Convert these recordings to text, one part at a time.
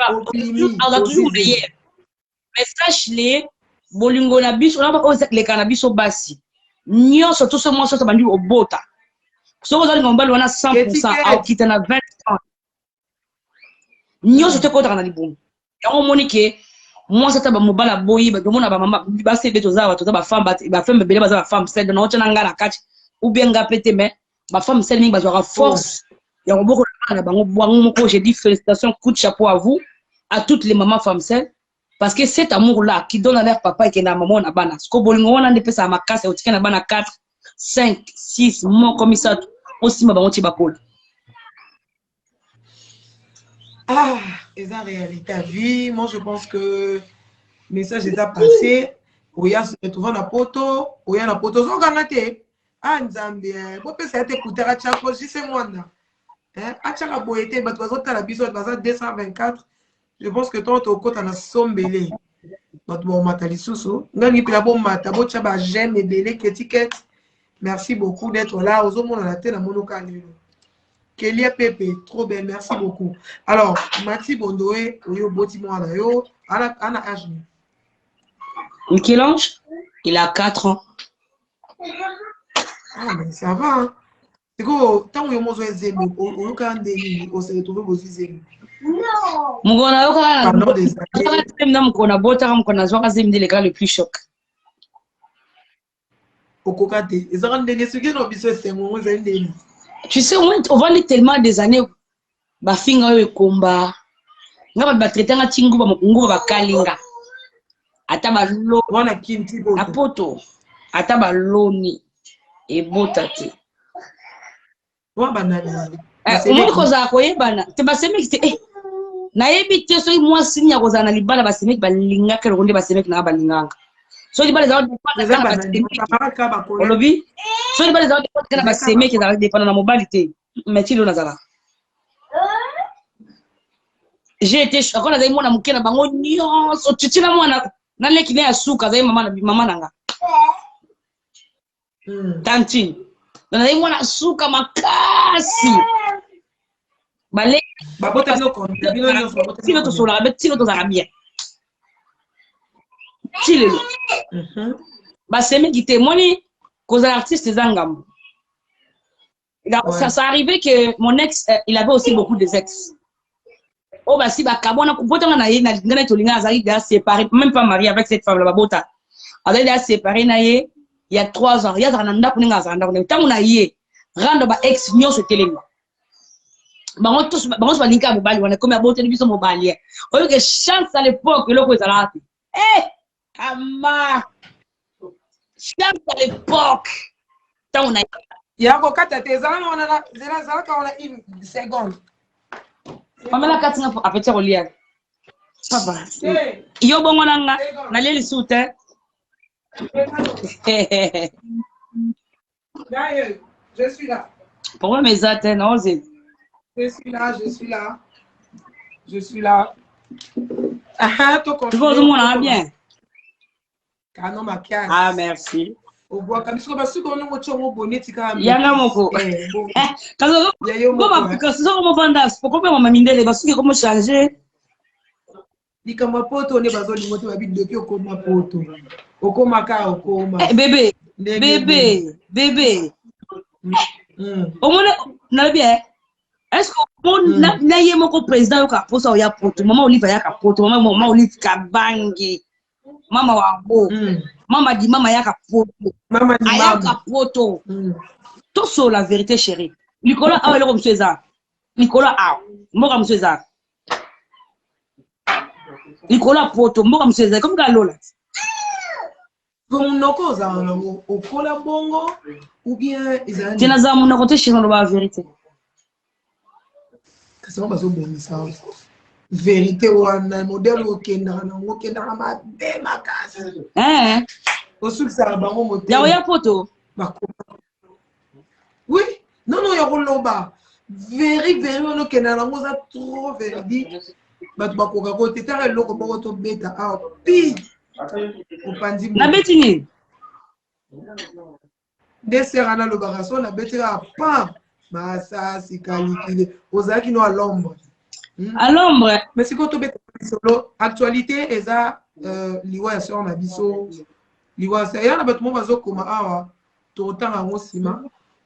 On a toujours oublié. Mais sache-les, bolingo na biso, on a les cannabis au bassi. Nyo surtout ce mois, ça va au bota. Si vous avez un bal, on a 100%, à quitter na 20 ans. Nyo surtout quand on a dit bon. Et on monique, moi, ça va mobile à boy, mais demande à ma maman, bah c'est des choses à tout ça, femme, bah femme, bébé, bah femme, c'est de notre nangala catch, ou bien gapete, mais ma femme, c'est une bah force. Il y a beaucoup de j'ai dit félicitations, coup de chapeau à vous, à toutes les mamans femmes celles, parce que cet amour-là qui donne à leur papa et qui est dans maman na bana. Ce que bolingo on a des à ma casse, et au ticket na bana 4, 5, 6 mois comme ça, aussi ma bango tibapol. Ah, et ça réalité à vie. Moi, je pense que le message est passé. Oya se retrouve na poto, oya na poto zo ganate. Ah, nzambe, bo pesa te kutera chako si c'est moi na. Hein, achaka boyete ba tozo tala biso ba 224. Je pense que toi to kota na sombele. Notre bon matali susu. Ngani pila bon mata bo chaba j'aime et belé étiquette. Merci beaucoup d'être là. Ozo mona la tête na monoka lelo. Kélia Pepe, trop belle, merci beaucoup. Alors, Mati Bondoé, Oyo Botimo Anayo, Anna Ajmi. Michel-Ange, il a 4 ans. Ah, mais ça va, hein. C'est quoi, tant que vous avez zéro, on s'est retrouvé aussi zéro. Non. Pendant des années. Le plus choc. Tu sais, on va aller tellement des années. Bafinga yo komba. Nga ba traiter nga tingu ba mukungu ba kalinga. Ata ba lo wana kinti boto. Apoto. Ata ba loni e botati. Wa banani. Moi koza ko yebana. Te ba semeki te na yebi te so moi sinya koza na libala ba semeki ba linga ke ronde ba semeki na ba linganga. So libala za ba olobi. So libala za ba semeki za dépendre na mobilité. Mais tu le nazala. J'ai été quand on a dit mon amour qui na bango nyonso tchina mwana na leki ne asuka za mama nanga tanti na ngai mwana asuka makasi bale babota no kon bino nyonso tino to sola be tino to za bien tile ba semi qui témoigne cause artiste zangam. Ça arrivait que mon ex il avait aussi beaucoup de ex. Oh bah si bah kabona kupota na ye na ngana tolinga azali déjà séparé, même pas marié avec cette femme là babota. Azali déjà séparé na ye il y a 3 ans. Il y a zanda kuninga zanda kuninga tangu na ye rando ba ex nyonso telema. Bango tous ba linka mobali wana comme abota biso mobali. Oyo que chance à l'époque loko ezalati. Kama chance à l'époque tangu na ya ko kata te zana wana zela ka wana une seconde. Pamela katinga pour appétit au lien. Papa. Yo bongo nanga na leli soute. Je suis là. Pourquoi mes attentes osé? Je suis là, je suis là. Je suis là. Ah, toi tu vois tout le monde a bien. Ah merci. Au bois comme si on va se donner au chongo bonnet tika. Yanga moko. Kazo comment parce que comment vendre pourquoi pas mama mindele parce que comment changer likama poto ne bazo limoto ba bid depuis okoma poto okoma ka okoma bébé au moins na bien est-ce que on na ye moko président yo ka posa ya poto mama Olive ya ka poto mama Olive ka bangi mama wango mama di mama ya ka poto mama di mama ya ka poto tout sur la vérité chérie Nicolas a le comme César Nicolas a moko monsieur César Nicolas poto moko monsieur César comme galola bon noko za au kola bongo ou bien ils tena za mon côté chérie la vérité kasi on bazo bon ça vérité wana modèle okenda na okenda ma be makasi au sous ça bango motel ya poto oui non ya koloba very on okenda na ngoza trop véridique batu bakoka ko tetara loko boko to beta a pi opandi na betini deserana le baraso na betira pa masa sikali kile ozaki no à l'ombre À l'ombre. Mais c'est quand tu solo, actualité, et ça, liwa sur ma biso, liwa c'est y a un bâtiment bazo comme ah, tout autant à Mosima,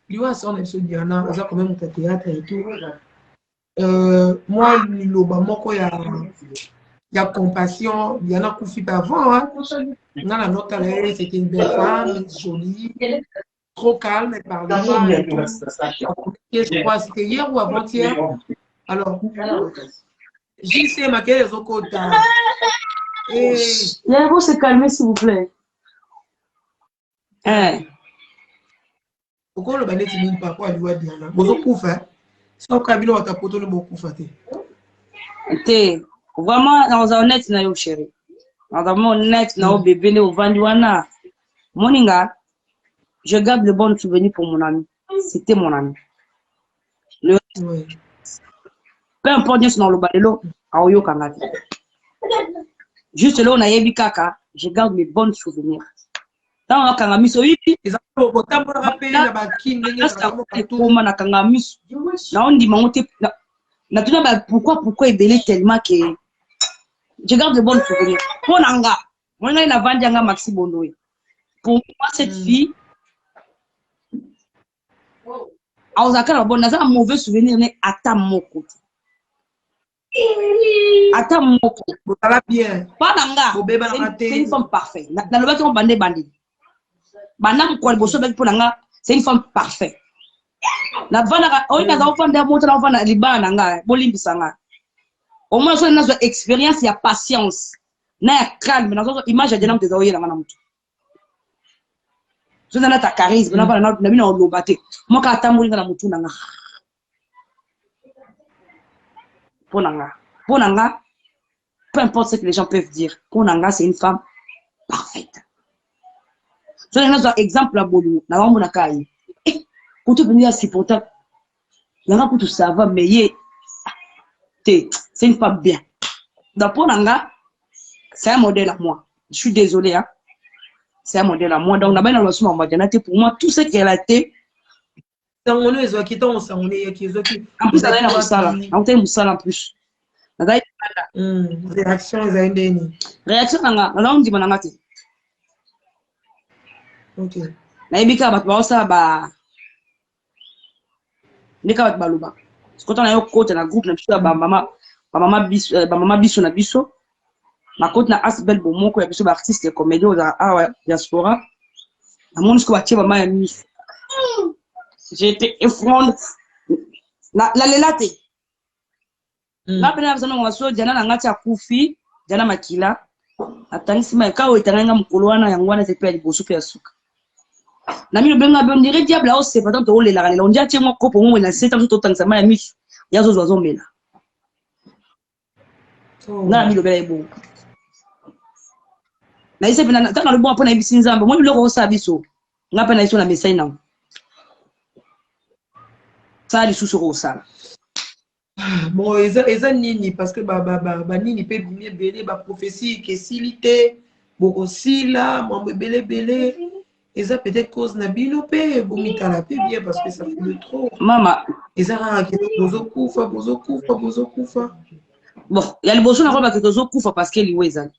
liwa sur ma biso Diana, ça quand même au théâtre et tout. Moi, liloba moko ya compassion, Diana Koufi avant, hein. Dans la note c'était une belle femme, jolie, trop calme, elle parlait pas et tout. Je crois c'était hier ou avant-hier. Alors, j'y sais ma quelle est au côté. Il faut se calmer, s'il vous plaît. Pourquoi le balai timide pas quoi lui dire là? Bozo koufa. Si on kabilo ta poto le beaucoup faté. Vraiment dans un honnête na yo chéri. Dans un honnête na yo bébé au vandiwana. Moninga, je garde le bon souvenir pour mon ami. C'était mon ami. Peu importe bien dans le balelo, a oyo kangati. Juste là on a yebi kaka, je garde mes bons souvenirs. Dans la kangamiso yipi, les enfants vont t'avoir rappelé la bakine na kangamiso. Na on dit mangote na tuna ba pourquoi ebele tellement que je garde de bons souvenirs. Pour nanga, moi na vandi anga Maxi Bondoé. Pour moi cette fille a osaka la bonne, un mauvais souvenir mais ata moko. Ata moko. Ça va bien. Pas nanga. C'est une femme parfaite. Dans le bâtiment bandé. Banam kwa boso bek pour nanga, c'est une femme parfaite. La vana o ina za ofanda moto na ofanda libana nga bolimbisa nga. Au moins so na zo expérience ya patience. Na ya calme na zo image ya nte za oyela nga na mutu. So na ta charisme na bana na bina olobate. Mo ka tambuli nga na mutu nanga. Ponanga, peu importe ce que les gens peuvent dire, Ponanga c'est une femme parfaite. So na zo exemple la bolu na wambo na kai. Pour te venir à supporter, il y a tout ça va, mais c'est une femme bien. Donc, pour Nanga, c'est un modèle à moi. Je suis désolée, hein. C'est un modèle à moi. Donc, on a bien dans le pour moi, tout ce qu'elle a été. En plus, elle a un moussala en plus. Réaction, réaction, on dit mon amati. Ok. Ndeka bat baloba parce que on a yo côté na groupe na biso ba mama biso na biso na côté na asbel bomoko ya biso ba artiste comédien aux diaspora na monde ko batie ba maya mis j'ai été effrondé la lelate na pena bizana ngwaso jana na ngati akufi jana makila atangisi mai ka o itanga mukolo wana yangwana te pe liboso pe asuka. Nami le benga be on dirait diable là c'est pas tant on les la on dit tiens moi copo moi na 7 ans tout temps ça m'a mis ya zo zo mela na mi le bela ebo na ise pena tant le bon pour na bisi nzambe moi le ko sa biso ngapa na iso na message na ça les sous au ça bon eza nini parce que ba nini pe belé ba prophétie que silité boko sila mo belé et ça peut-être cause Nabino pe vomitala pe bien parce que ça fait le trop. Maman. Et ça bozo kufa. Bon, il y a le bozo na ba bozo kufa parce que li weza.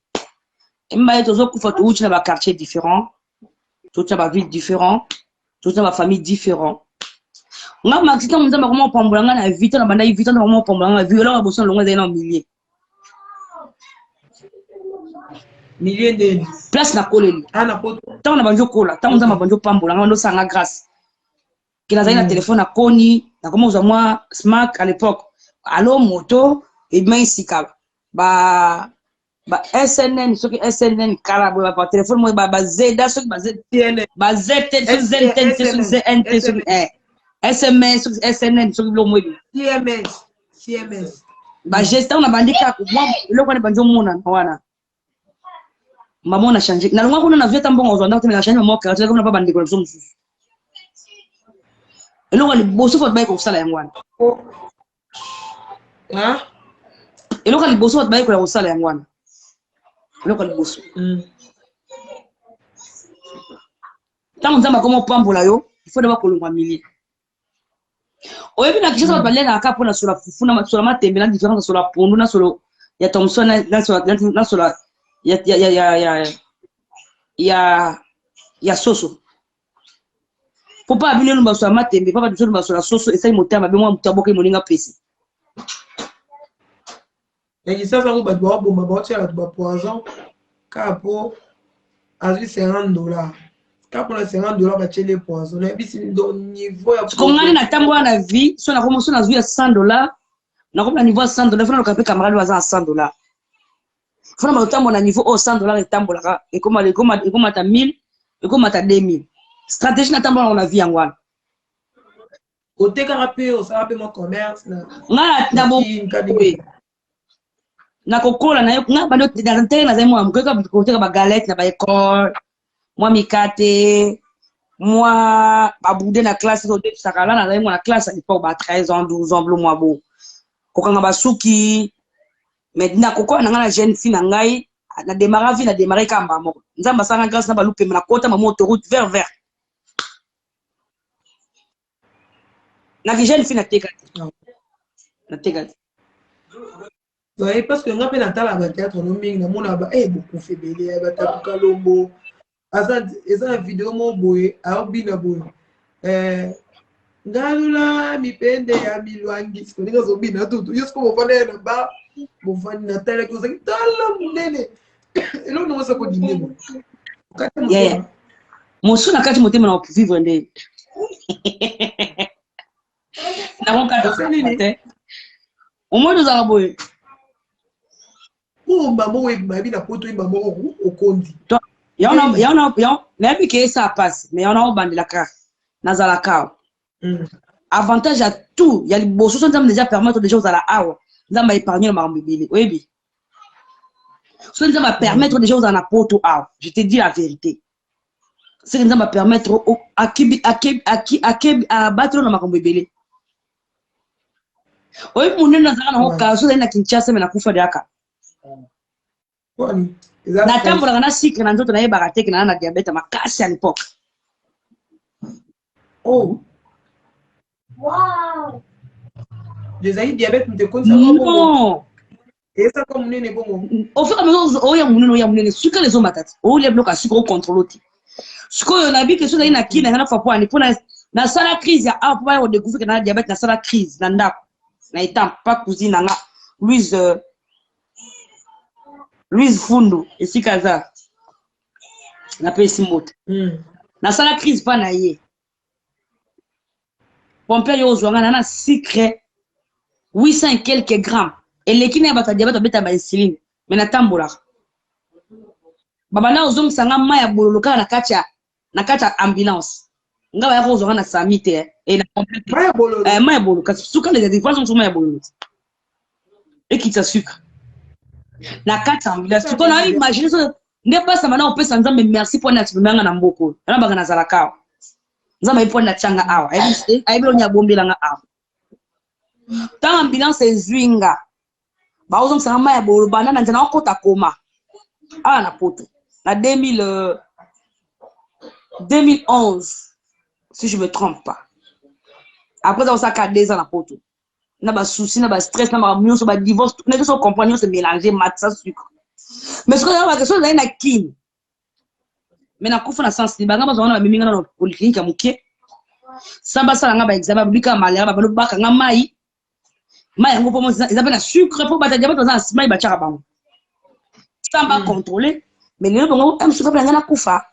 Imba bozo kufa tout na ba quartier différent, tout na ba ville différent, tout na ba famille différent. Nga maxita munza ba comment pambolanga na vite na banda vite na comment pambolanga violon ba bozo longa na millier. Milliers de place na koleli ana poto tant na banjo kola tant on banjo pambola ngando sanga grâce kila zaina téléphone na koni na comment za moi smack à l'époque allo moto et bien sika ba SNN soki SNN kala ba téléphone moi ba zeda soki ba ZTN ba ZTN ZNT soki SMS soki SNN soki lo moi CMS ba gestion na bandika ko moi le ko na banjo mona wana maman on a changé. Na longa kuna na vieta mbongo ozonda kutemela changé maman karate kuna baba ndiko so mususu. Eloko li boso fot bay ko sala yangwana. Hein? Eloko li boso fot bay ko sala yangwana. Eloko li boso. Tant nzamba comme pambola yo, il faut d'abord kolongwa mili. oyebi na kishasa balia na kapo na sola fufu na sola matembe na différence sola pondu na solo ya Thomson na sola ya soso popa abino no basola matembe papa biso no basola soso esai motama be mwa mutaboka moninga pesi et ça ça va ba bomba ba tia ba poison kapo azui $50 kapo na $50 ba tele poison na bisi do niveau ya ko ngani na tambo na vie so na komo so na zui ya $100 na komo na niveau ya $100 fona lokape camarade waza $100 fona matambo na niveau au $100 etambolaka ekoma ta 1000 ekoma ta 2000 stratégie na tambo na vie ngwana oteka rapeo ça rapé mon commerce na ngala na bo na kokola na yo nga bando na terre na zemo amkoka koteka ba galette na ba école moi mikate moi babude na classe to de sakala na zemo na classe à l'époque ba 13 ans 12 ans blo moi bo kokanga basuki maintenant kokola na ngala jeune fille na ngai na démarrer kamba moko nzamba sanga grâce na balupe na kota mama autoroute vers na jeune fille na teka ouais parce que nga pe na tala ba théâtre no mingi na mona ba beaucoup fait belé ba tapuka lombo eza vidéo mo boye aobina boye ngalula mipende ya milwangi siko ninga zobina tutu yosko mofana na ba mofani na tala ko zaki tala munene elo no sa ko dinemo yeah mosu na kati motema na vivre nde na monka nini au moins nous avons boye maman oui babi na poto imba moko okondi na biki ça passe mais on a obandela ka nazala ka avantage à tout il y a les bosso sont déjà permettre des choses à la awa nzamba épargner le mambibili oyebi so nzamba permettre des choses à la poto awa je te dis la vérité c'est nzamba permettre à battre na mambibili oyebi munene nazala na okaso na Kinshasa mais na kufa daka na tambola na sucre na nzoto na yebaka teke na diabète makasi à l'époque oh wow les aïe diabète me te connaissent non et ça comme nene bon au fait que oya munene sucre les omatati o le bloc à sucre au contrôle ti sucre na bi que so na kina na fa pour na sala crise ya a pour découvrir que na diabète na sala crise na ndako na étant pas cousine na Louise Fundo esi kaza na pesi moto na sala crise pa na ye pompe yo zwanga na sucre 800 et quelques grammes et l'équine ya bata diabète beta ba insuline mais na tambola baba na ozong sanga maya bololo ka na kacha ambulance ngaba ya ko zwanga na samite et na complète maya bololo kasi suka les différences sont maya bololo et qui ta sucre na kati ambulance tu connais imagine so nde pasa mana opesa nzambe merci pour na tibanga na mboko na banga na zalaka nzambe ipo na changa awa ayibilo nya bombela nga awa ta ambulance ezwinga ba ozo msanga maya bolo bana na nzana okota koma ala na poto na 2011 si je me trompe pas après ça ça 2 ans na poto na ba souci na ba stress na ba mionso ba divorce na tout son compagnon se mélanger mat ça sucre mais ce que na ba question là na kin mais na kufa na sens ni banga bazona ba miminga na polyclinique ya mukie samba sala nga ba examen bika malera ba baka nga mai ngo pomo ils na sucre pour bata diabète dans mai ba chaka bango samba contrôler mais le bongo am sucre na kufa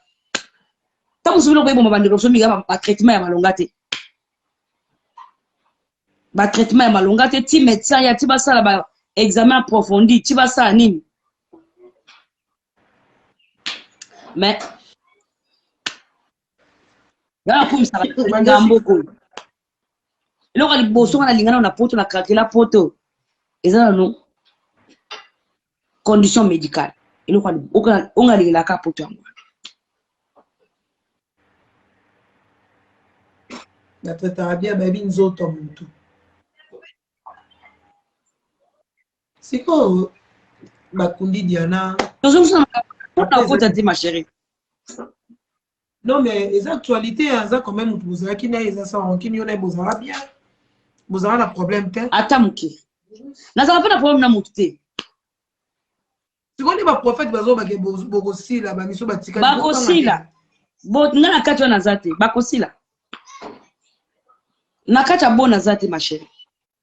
tamu subilo ko bomba bandiro so miga ba traitement ya malonga te ba traitement ya malonga te ti médecin ya ti ba sala ba examen approfondi ti ba sala nini mais ya comme ça ngamboko ilo ka liboso na lingana na poto na krakela poto ezana no condition médicale ilo ka onga lingela ka poto yango na tata bien baby nzoto muntu siko bakundi Diana na kota di ma chérie non mais les actualités ça quand même vous qui n'a ça qui n'y en a besoin bien Vous avez un problème, t'es? Atamuki. N'a pas de problème na muté. Tu connais ma prophète bazo ba bogosi la ba miso batika. Bakosi la. Bon na kati na zate, bakosi la. Na kati ya bona zate ma chérie.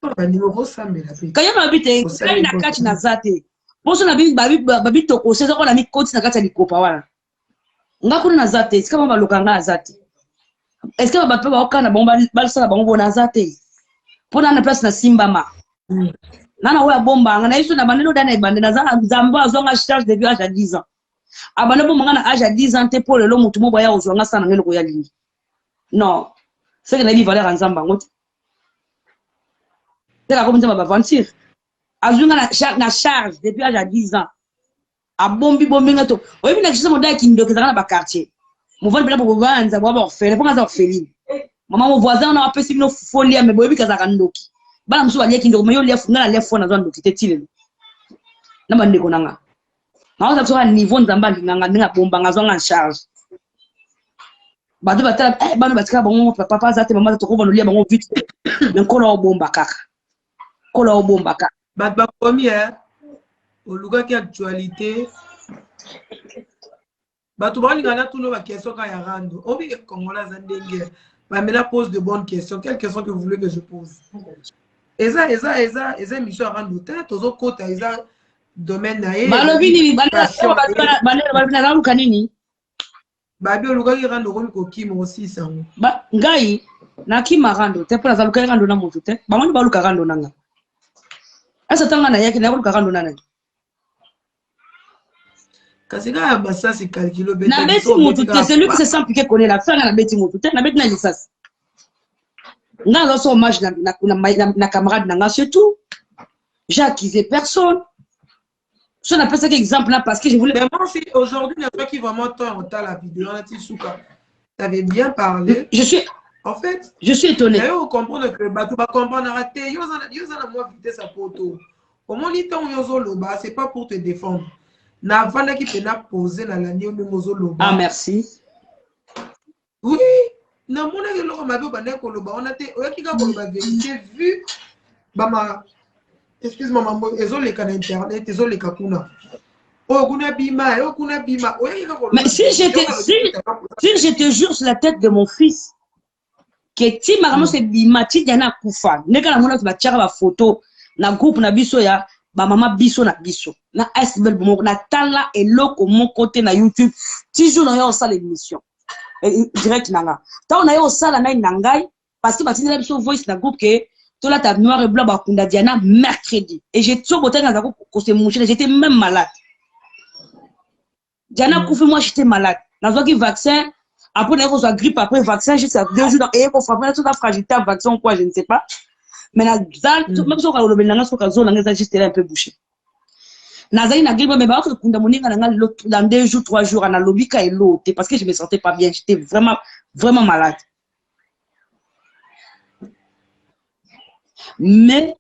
Ba numéro sambela pe. Kaya mabite, kaya na kati na zate. Poso na babi toko seza ko na mi koti na kati ya likopa wana. Ngakuna na zate, sika ba lokanga na zate. Est-ce que ba pe ba okana bomba balsala bango bona zate? Pona na place na Simbama. Nana oya bomba ngana iso na bandelo dana ibande na za nzamba zonga charge depuis âge à 10 ans. Abana bomba ngana âge à 10 ans te pour le mutu mo boya ozonga sana ngelo ko ya lingi. Non. C'est que na bi valeur nzamba ngoti. C'est la comme ça va aventure. Azunga na charge depuis âge à 10 ans. A bombi ngato. Oyebi na kisa modai kindoke za na ba quartier. Mo vole bela bo banza bo ba orphelin, po ngaza orphelin. Maman mon voisin on a appelé sino folie mais boyebi kaza kandoki. Bana msu walie kindoki mais yo lefu ngana lefu na zwandoki tetile. Na bande ko nanga. Na oza tsoa niveau nzamba nganga ndinga bomba ngazonga en charge. Badu batala bana batika bango papa zate mama to ko banolia bango vite. Nkola o bomba kaka. Kola o bomba kaka. Ba premier au luga ki actualité. Batu ba lingana tuno ba question ka ya rando. Obi Kongola zandenge. Bah, mais là, pose de bonnes questions. Quelles questions que vous voulez que je pose? Eza mission à rendre l'hôtel. Tous autres côtés, eza domaine naé. Balobini, balobini, kanini. Babi oluka ki rando ko koki mo aussi ça. Ba ngai na ki marando te pour la zaluka rando na moto te. Ba moni baluka rando nanga. Asa tanga na yaki na baluka rando nanga. Kasika basa si calculo bête. Na beti moto te celui qui se sent piqué connaît la fin na beti moto te na beti na lisas. Nga loso hommage na camarade nanga c'est tout. J'ai accusé personne. Je n'appelle ça qu'exemple là parce que je voulais. Mais moi aussi aujourd'hui il y a toi qui vraiment toi on t'a la vidéo on a dit souka. T'avais bien parlé. En fait, je suis étonné. Vous comprenez que bah tu vas comprendre raté. Yo ça moi vite sa photo. Au moins il temps yo loba c'est pas pour te défendre. Na vana qui peut na poser na la nion mozo loba. Ah merci. Oui, na mona que lo ma be bana ko loba on a te o ki ka ko ba vérité vu bama excuse-moi maman ezole ka na internet ezole ka kuna. Oh kuna bima o ki ka ko. Mais si je te jure sur la tête de mon fils que ti maramo c'est bima ti diana kufa neka na mona ba tchara ba photo na groupe na biso ya ba mama biso na biso na SBL bomo na tala eloko mon côté na YouTube toujours na yo ça l'émission direct nanga ta on a yo ça na ngai parce que ba tinela biso voice na groupe que to la ta noir et blanc ba kunda Diana mercredi et j'ai tout boté na ko se moucher j'étais même malade Diana kufi moi j'étais malade na zo ki vaccin après on a reçu grippe après vaccin juste 2 jours et pour frapper toute la fragilité vaccin ou quoi je ne sais pas. Mais même si on a juste un peu bouché. Nazali na grippe mais dans 2 jours 3 jours na lobika et l'eau parce que je me sentais pas bien, j'étais vraiment malade. Mais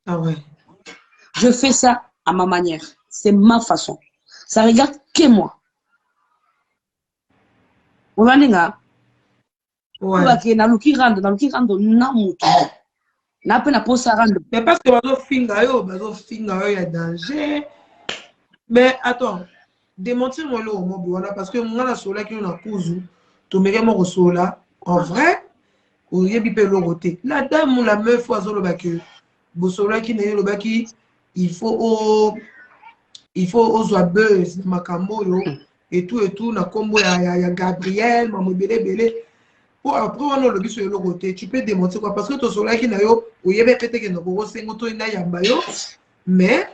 je fais ça à ma manière, c'est ma façon. Ça regarde que moi. Vous voyez ouais. Na luki rando na mutu. Na pe na posa rando. Mais parce que bazo finga yo ya danger. Mais attends, démentir moi lo mo biwana parce que ngana sola ki na kuzu, to meke mo sola. En vrai, o yebi pe lo roté. La dame ou la meuf oiseau lo baki. Bo sola ki ne lo baki, il faut ozo buzz makambo yo et tout na kombo ya Gabriel, maman belé. Après, on a le but sur le côté. Tu peux démontrer quoi? Parce que ton soleil qui n'a pas, ou y avait peut-être que nous avons mais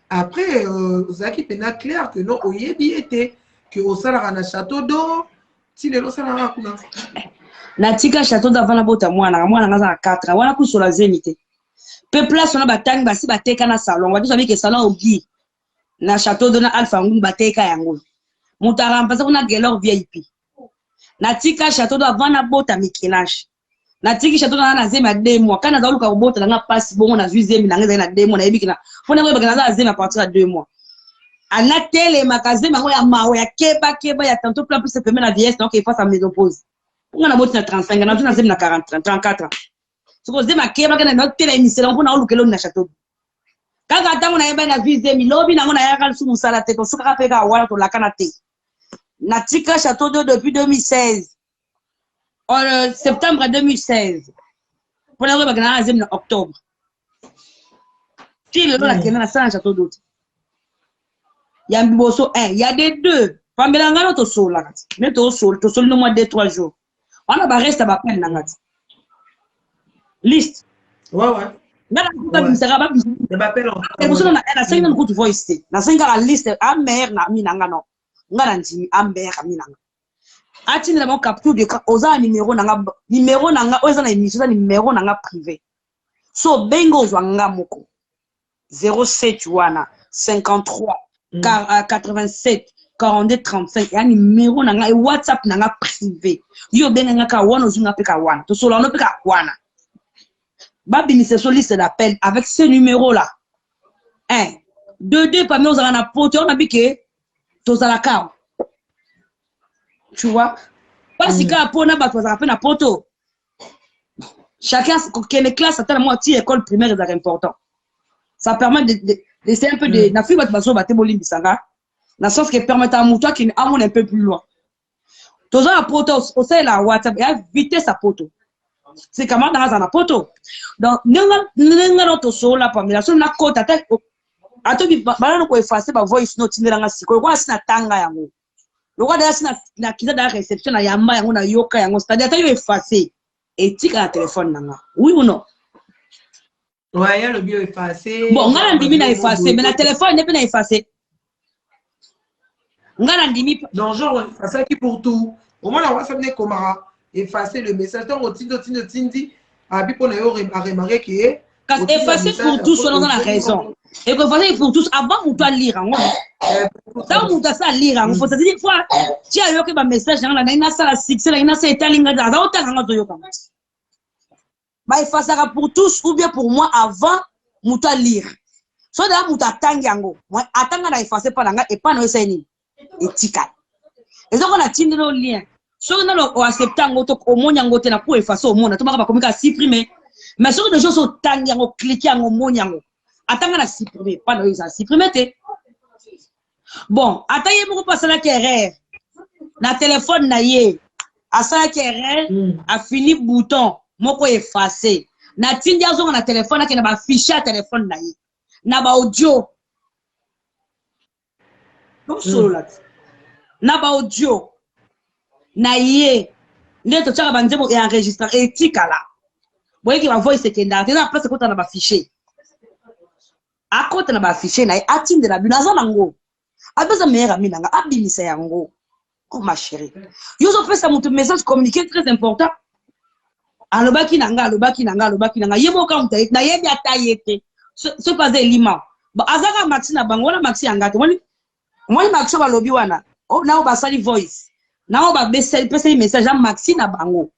après, Zaki pena clair que non, ou y était que au salaire na château d'eau, si les lois salaire à kuna. Na tika château d'avant la bota moi na ngaza 4 ans, wana ku sur la zénité. Peuple là sona batang basi bateka na salon, wadi sabi que salon ogi. Na château de na Alpha Ngum bateka yango. Mutara mpasa kuna gelor VIP. Natika château d'avant na bota Mikelage. Natiki château na zema 2 mois. Kana za luka bota nga passe bongo na zemi na ngeza na 2 mois na yebikina. Fona ko bakana za zema à partir de 2 mois. Ana tele makazema ngo ya mawe ya keba ya tantôt plus se permet la vieillesse donc il faut sa ménopause. On a bota na 35 ans, na zema na 40 34 ans. Ce que je ma keba kana no tele émission pour na lukelo na château. Kaka tango na yeba na vise mi lobi na ngona yakal su musala te to suka peka wala to lakana te. Na tika château d'eau depuis 2016. En septembre 2016. Pour la bagana en octobre. Qui le la kena na sa château d'eau. Ya mbiboso il y a des deux. Pambela ngano to sola kati. Mais to sol no mois 2-3 jours. On a ba reste ba peine ngati. Liste. Ouais. Ngana kuta bisaka ba bisu. Je m'appelle Et vous na na 5 ans kutu voice. Na 5 ans liste a mère na mi ngano. Ngana nti a mère mi ngano. Ati na mon capture de oza numéro nanga oza na émission numéro nanga privé. So bengo zwanga moko. 07 wana 53 87 42 35 ya numéro nanga et WhatsApp nanga privé. Yo benga ka wana ozunga peka wana. To solo no peka wana. Babi c'est sur liste d'appel avec ce numéro là. 1 2 parmi aux na poto on a biké to za la carte. Tu vois? Parce que pour na bato za na poto. Chacun quelle classe à tellement ti école primaire est important. Ça permet d'essayer un peu de na fi bato baso baté bolimbi sanga. Na sens que permet à moutoua qui amon un peu plus loin. To za la poto au sein la WhatsApp et éviter sa poto. C'est comment dans la poto. Donc nenga to so la pamela so na kota ta ato bi bana ko effacer ba voice note ndela siko kwa sina tanga yango. Lokwa da sina na kiza da reception na yamba yango na yoka yango c'est-à-dire ta yo effacer et tika na téléphone nanga. Oui ou non? Ouais, il y a le bio effacé. Bon, ngana ndimi na effacer mais na téléphone ne peut na effacer. Ngana ndimi non genre ça qui pour tout. Au moins la WhatsApp n'est comme effacer le message tant au tindi abi pour na yo remarquer que parce effacer pour tous selon la raison. Et que effacer pour tous avant ou toi lire en tant ou ta ça lire en faut ça dire fois tu as yo que ba message na ina sala succès na ina c'est talinga da autant nga to yo kama ba effacer pour tous ou bien pour moi avant ou toi lire so da ou ta tangiango moi atanga na effacer pas nga et pas no ça ni etika et donc on a tindi le lien so na lo accepter ngoto au monyango te na ko effacer au monde to ba komika supprimer mais sur des choses au tangiango cliquer en monyango atanga na supprimer pas no ça supprimer te bon ataye moko passer la erreur na téléphone na ye asala erreur a fini bouton moko effacer na tindi azo na téléphone na ba fichier téléphone na ye na ba audio donc solo là na ba audio na ye nde to tsaka banzemo et enregistrer etika là boye ki ba voice kenda te na place ko na ba fichier a côté na ba fichier na atinde la binaza nango abeza meilleur ami nanga abimisa yango oh ma chérie yo zo pesa mutu message communiqué très important alobaki nanga yebo ka mutu na yebi atayete ce pas lima ba azaka maxi na bango na maxi yanga te moi maxi ba lobi wana oh na ba sali voice na ba pesa message à maxi na bango.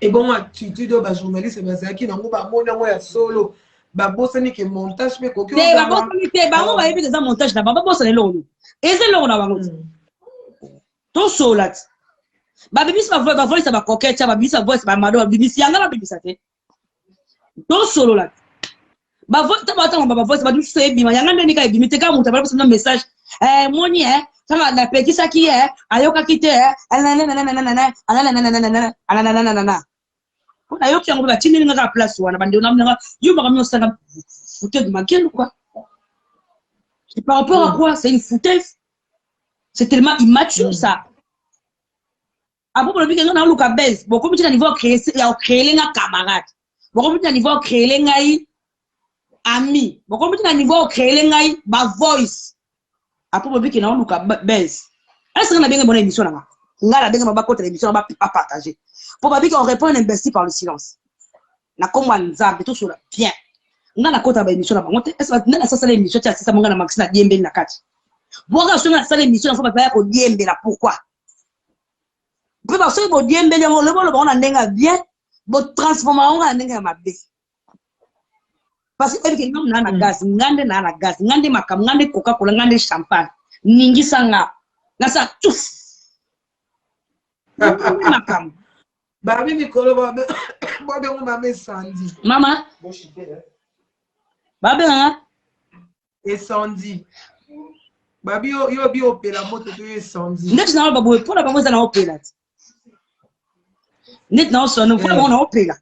Et bon tu dois ba journaliste ba qui nango ba mona ya solo ba bosani ke montage mais ko te ba bosani te bango ba yebi que montage na ba bosani lolo eze lolo na bango to solat ba bibisi ba voice ba coquette ba bibisi voice ba mado ba bibisi yanga ba bibisa te to solo la ba voice ba voice ba bibisi ebi ma yanga ndeni ka ebi te ka muta ba bosana message moni sama na pekisa ki ayoka kite on a yo qui ba tini nga place wana bande na nga yo ba kamyo sanga fouteur de manquer quoi. C'est par rapport à quoi? C'est une foutaise. C'est tellement immature ça. Après pour le bien on a luka base bon comme tu as niveau créer les camarades bon comme tu as niveau créer les ngai amis bon comme tu as niveau créer les ngai ba voice après pour le bien on a luka base est-ce qu'on a bien bonne émission là ngala bien ba côté émission ba partager pour pas qu'on répond investi par le silence na comme nzambe tout sur bien ngala côté ba émission là ba ngote est-ce que na ça c'est l'émission tu as ça ngala maxina diembe na kati boka sur ça l'émission faut pas ko diembe là pourquoi peut pas so bo diembe le bo na ndenga bien bo transformer on ndenga mabe parce que avec ngam na gas ngande makam ngande coca cola ngande champagne ningi sanga na sa tuf makam Babi Mikolo, babi on m'a Sandy. Maman. Babi, hein? Et Sandy. Babi, yo bi opela moto to e Sandy. Net na babu, pour la babu za na opela. Net na so no, pour la na opela.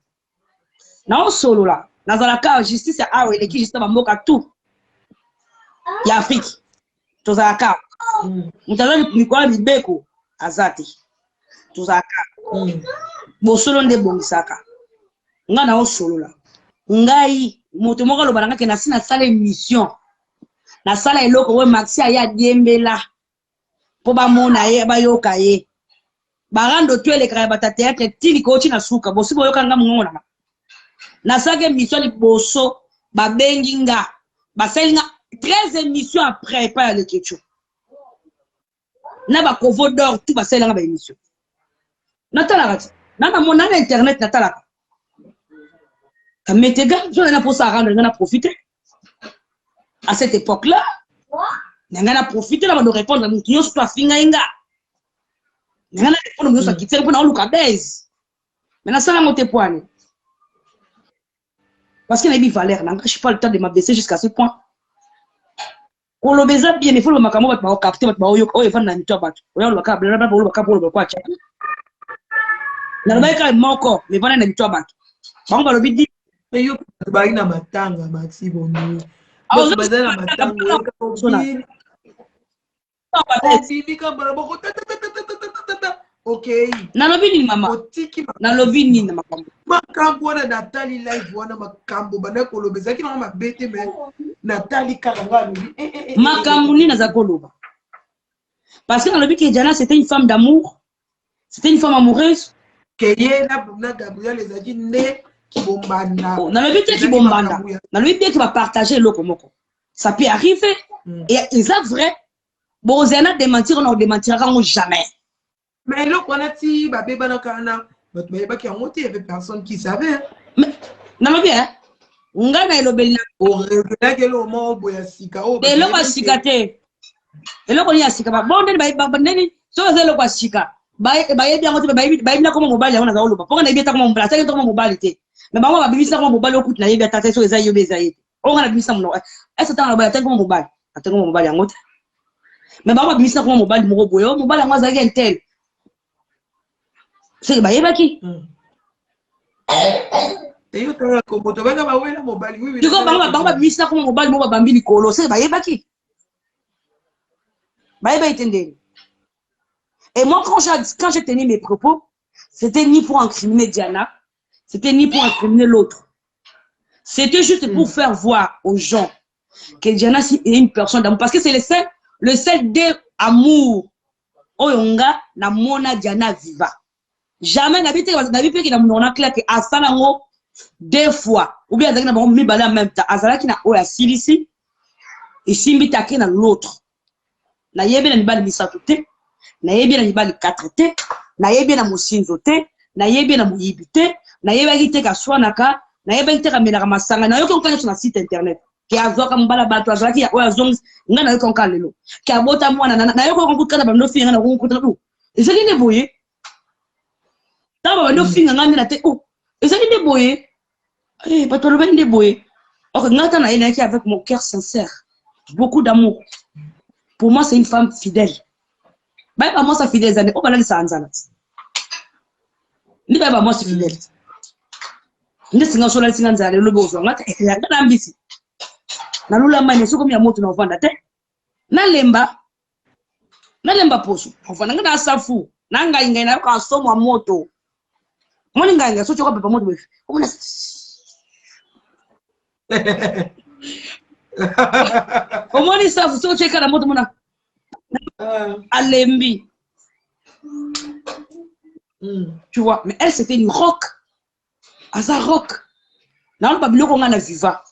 Na solo la. Na za la ka justice a awe le ki justice ba mboka tout. Ya Afrique. To za ka. Mutazali mikwa mibeko azati. To za ka. Bo solo nde bongisaka. Nga na solo la. Ngai moto moko lo balanga ke na sina sala émission. Na sala eloko we maxi aya diembela. Po ba mona ye ba yoka ye. Barando tuele kaya batate yake tili kochi na suka. Bo sibo yoka nga mngona. Na sala émission li boso ba bengi nga. Ba selinga 13 émissions après pas le ketchup. Na ba kovo d'or tout ba selinga ba émission. Natala rati. Nana mon internet natala. Kametega, je n'ai pas ça rendre, on a profité. À cette époque-là, on a profité là de répondre à mon client sur la fingainga. On a répondre à mon client pour nous le base. Maintenant ça la monte point. Parce qu'il y a des valeurs, je suis pas le temps de m'abaisser jusqu'à ce point. Pour le baiser bien, il faut le macamo va capter votre baoyo, oh il va dans toi battre. On le câble, là pour le câble pour quoi. Na ba ka moko, mais pas dans toi battre. Bon ba le bidi. Mais yo ba ina matanga maxi bono. Bazana matanga ok. Na lobi ni mama. Na lobi ni na makambo. Makambo na Nathalie live wana makambo bana kolobeza ki na mabete mais Nathalie karanga lobi. Makambo ni na za koloba. Parce que na lobi que Diana c'était une femme d'amour. C'était une femme amoureuse. Que na Gabriel les a dit né qui bombanda. Na lobi te qui bombanda. Na lobi te qui va partager le komoko. Ça peut arriver. Et ils ont vrai. Bon, Zena démentir, on ne démentira jamais. Mais là, on a dit, Babé Banakana, votre mère qui a monté, il y avait personne qui savait. Mais, non, bien. On a eu le bel. On a eu le mot, Boyasika. Et là, on a sikate. Et là, on a sikaba. Bon, on a dit, so, c'est le quoi sika. Baye bien, on a bien comme mobile, on a eu le pas. On a bien comme mobile, c'est comme mobile. Mais on a bien ça comme mobile, on a bien taté sur les aïeux, les aïeux. On a bien ça, mon. Est-ce que tu as un mobile, comme mobile? Attends, mon mobile, en haut. Mais on a bien ça comme mobile, mon boyo, mobile, on a un tel. C'est baye baki. Et yo tala ko moto bana ba wela mobile oui. Tu comprends ba bisa ko mobile mo ba bambi likolo c'est baye baki. Baye ba itende. Et moi quand j'ai tenu mes propos, c'était ni pour incriminer Diana, c'était ni pour incriminer l'autre. C'était juste pour faire voir aux gens que Diana est une personne d'amour parce que c'est le seul d'amour. Oyonga na mona Diana viva. Jamais n'habite qui n'a mon clair que asalango 2 fois ou bien na bon mi bala en même temps azala qui na oya silisi et simbi take na l'autre na yebi na mibali misatu te na yebi na mibali 4 te na yebi na musinzo te na yebi na muyibi te na yebi te ka swanaka na yebi te ka melaka masanga na yoki on sur na site internet ki azoka mbala bato azala ki ya oya zongs nga na yoki on kalelo ki abota mwana na yoki on kutkana ba no finga na ko kutkana tu ezali ne boye. No finga ngami na te oh ezali de boye eh pas le de boye ok ngata na ina qui avec mon cœur sincère beaucoup d'amour pour moi c'est une femme fidèle ba pas moi ça fidèle zane o bala lisa anzana ni ba moi c'est fidèle ndi singa sola singa nzale lo bozo ngata ngata na mbisi na lula mane suko mi ya moto na vanda te na lemba poso ofana ngata asafu na ngai na ka somo moto. Moi, je suis un peu de temps. Comment ça, vous savez que la moto à Lembi. Tu vois, mais elle, c'était une rock. Asa rock. Non, pas bien qu'on a viva.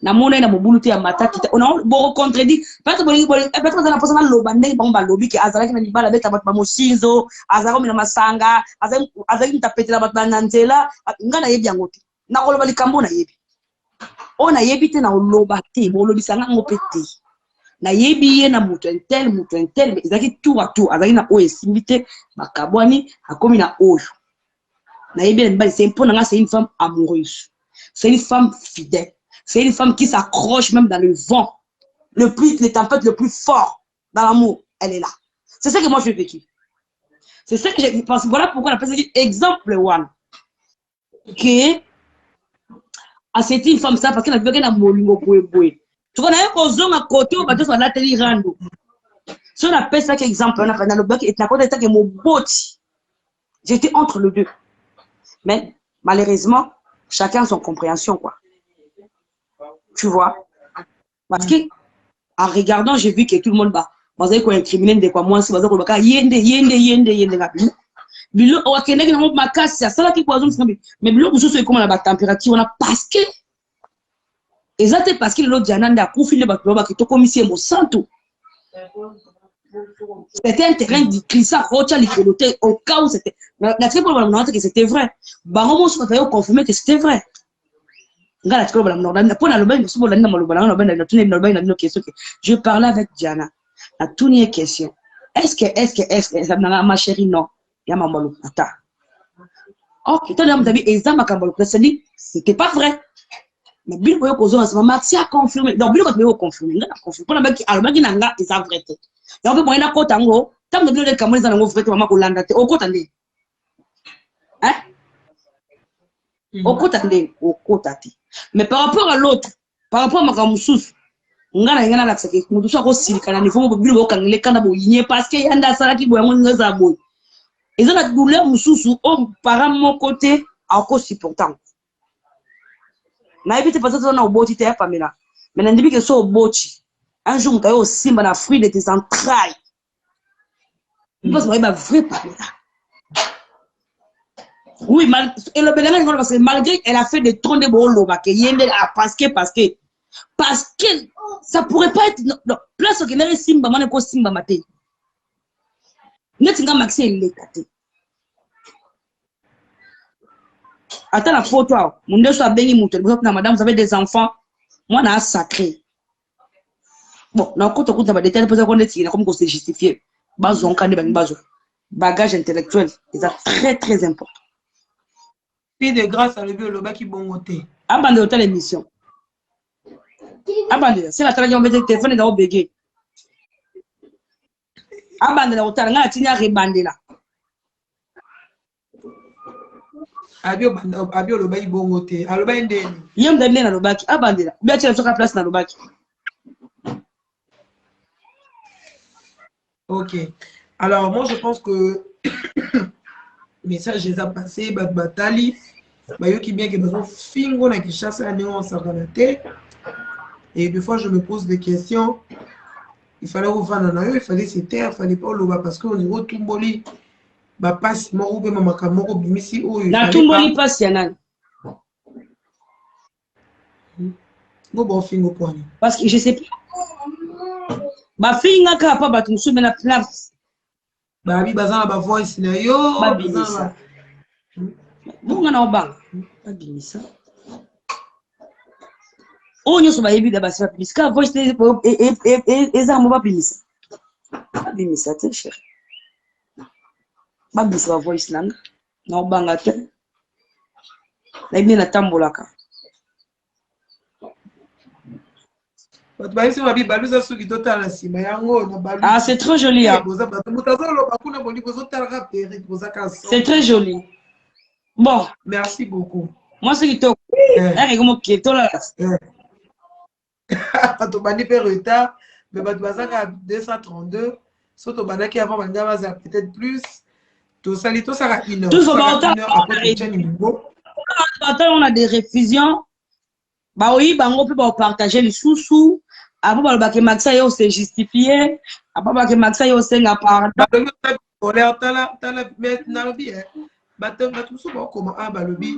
Na mona na mobuluti ya mataki on a bon contredit parce que peut-être dans la personne lobande bon ba lobi ki azala ki na libala beta bat ba mosinzo azala mina masanga azala mtapetela bat bananzela ngana yebi yangote na koloba likambo na yebi ona yebi te na loba te bo lobi sanga ngopete na yebi ye na mutu intel mais ezaki tout à tout azala na o esimbite makabwani akomi na oyo C'est une femme amoureuse. C'est une femme fidèle. C'est une femme qui s'accroche même dans le vent. Les tempêtes le plus fort dans l'amour, elle est là. C'est ça que moi j'ai vécu. C'est ça que j'ai pensé. Voilà pourquoi on appelle ça exemple one. Que c'était une femme ça parce qu'elle a vu qu'elle a molingo boué. Tu connais qu'on zone à côté on va dire sur la télé rando. Si on appelle ça exemple, on a fait dans le bloc et la côté ça que mon boti. J'étais entre les deux. Mais malheureusement, chacun a son compréhension quoi. Tu vois? Parce que en regardant, j'ai vu que tout le monde va. Vous avez quoi incriminé de quoi moi si vous avez quoi yende bilo o akene na makasi ya sala ki kwa zo mais bilo mususu ekoma na ba température on a parce que exactement parce que l'autre jananda a confirmé ba ba ki to commissaire mo santo. C'était un terrain de crissa rocha likoloté au cas où c'était la très bonne note que c'était vrai. Ba romo so fa yo confirmer que c'était vrai. Ngala tiko ba na pour na loba so bola na maloba na loba na tuni na loba na no question que je parlais avec Diana. La toute question. Est-ce que ça ma chérie non. Yama malo ata. Ok, toi d'abord exam makambalo c'était pas vrai. Mais Bill Boyo Kozo en ce moment Maxi a confirmé. Donc Bill Boyo confirmé, on a confirmé. Pour la baki alobaki nanga c'est vrai. Donc bon ina kota ngo, tam de Bill Kamoli za ngo vrai mama ko landa te. O kota ndi. Hein? O kota ndi, o kota ti. Mais par rapport à l'autre, par rapport à makamususu, ngana ngana la tseke mutu so ko silikana ni fomo Bill Boyo kangile kana bo yinye parce que yanda sala ki boyo ngo za boy. Ils ont la douleur mususu au par mon côté encore supportant. Na évité parce que on a au boti te Pamela. Mais n'importe que so au boti. Un jour tu as aussi na fruit de tes entrailles. Parce que va vrai Pamela. Oui, et le bénin parce que malgré elle a fait des troncs de bolo ba que yende parce que ça pourrait pas être non place que n'ait simba mane ko simba maté. Netinga maxi il est attends la photo mon Dieu soit béni mutu madame vous avez des enfants moi na sacré bon na ko to ko ba détail parce qu'on est comme qu'on se justifier bazon kan de bazo bagage intellectuel c'est très important puis de grâce à le loba qui bon côté abandonner hôtel émission abandonner c'est la traduction de téléphone dans obégué abandonner hôtel nga tinya rebandela abio loba bongo te aloba ndeni yem ndene na lobaki abandela bia tshela soka place na lobaki. Ok, alors moi je pense que message les a passé batali bayoki bien que besoin fingo na Kinshasa na on s'organiser et des fois je me pose des questions. Il fallait revenir na yo, il fallait se taire, il fallait pas loba parce que on dit otumboli ba passe moko be mamaka moko bimisi oyo na tumboli passe ya nani bon fingo point parce que je sais pas ba finga ka pa batu musu na place ba bi bazana ba voice na yo ba bimisa bunga na obanga ba bimisa onyo so ba yebi da ba sa biska voice eza mo ba bimisa te cher ba bimisa voice nanga na obanga te na ibi na tambolaka ah c'est trop joli hein? C'est très joli bon merci beaucoup moi ce qui te comment qui est là tu bandi pe retard mais tu vas 232 surtout banda qui avant banda va peut-être plus tout ça tout ça une heure tout on a des réfusions bah oui bango peut partager les sous après bah que Maxa yo c'est justifié après bah que Maxa yo c'est na pardon maintenant bien bah tout ça comment ah bah le bi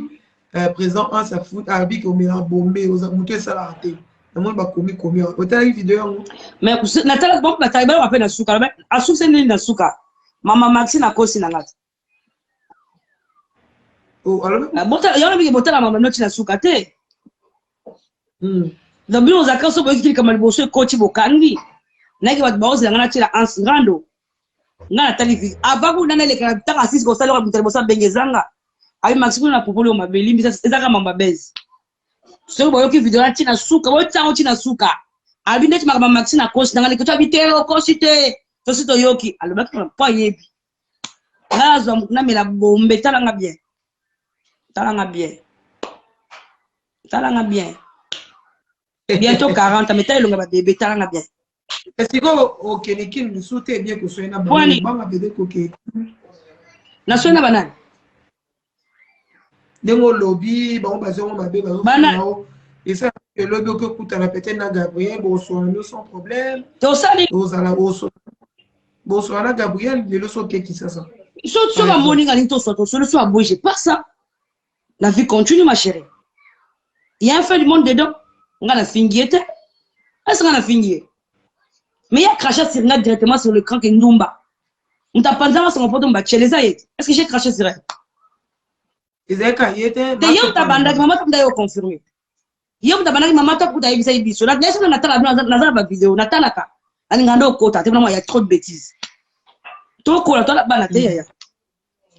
présent en sa foot avec au mélange bombé aux monter ça la raté moi bah commis au télé vidéo mais natala bon bah taïba appelle na suka mais à suka c'est na suka mama Maxi na kosi na ngati oh alors bota yo na bi bota na mama noti na suka te donc bien aux accords sobre qui comme le bosso coach bokandi naki ba baozi ngana tira ansirando ngana tali avant que nana le ka ta assist ko sala ko bossa bengezanga Avec Maxime na propos ma beli mais ça c'est ça comme ma baise. Ce que boyo ki vidéo na tina suka, boyo tsango tina suka. Abi net ma Maxime na kosi ngale ko habité o kosité. To sito yoki, aloba pas yebi. Là zo na mela bombe talanga bien. Talanga bien. Talanga bien. Bientôt 40 mais t'as le bébé talanga bien. Est-ce que OK Nikin nous souhaite bien que soit na ba bébé coquet. Na so na banane. Dengo lobby ba on ba zo ma bébé ba. Et ça le lobby que coûte à peut-être na Gabriel bonsoir sans problème. To sali. Bonsoir na Gabriel le leçon qui ça ça. Sur la morning à to so solution à bouger pas ça. La vie continue ma chérie. Il y a un fait du monde dedans. On a la fingiette. Est-ce qu'on a fini? Mais il y a craché sur nous directement sur le cran que Ndumba. On t'a pas dit à son pote chez les aïeux. Est-ce que j'ai craché sur elle? Ils ont caillé. D'ailleurs, ta bande maman t'a d'ailleurs confirmé. Hier, ta bande maman t'a pour d'ailleurs ça ibiso. La dernière fois, Nathalie la vidéo. Nathalie ka. Alingando kota. Tellement il y a trop de bêtises. Trop cool. Toi la bande t'es ya.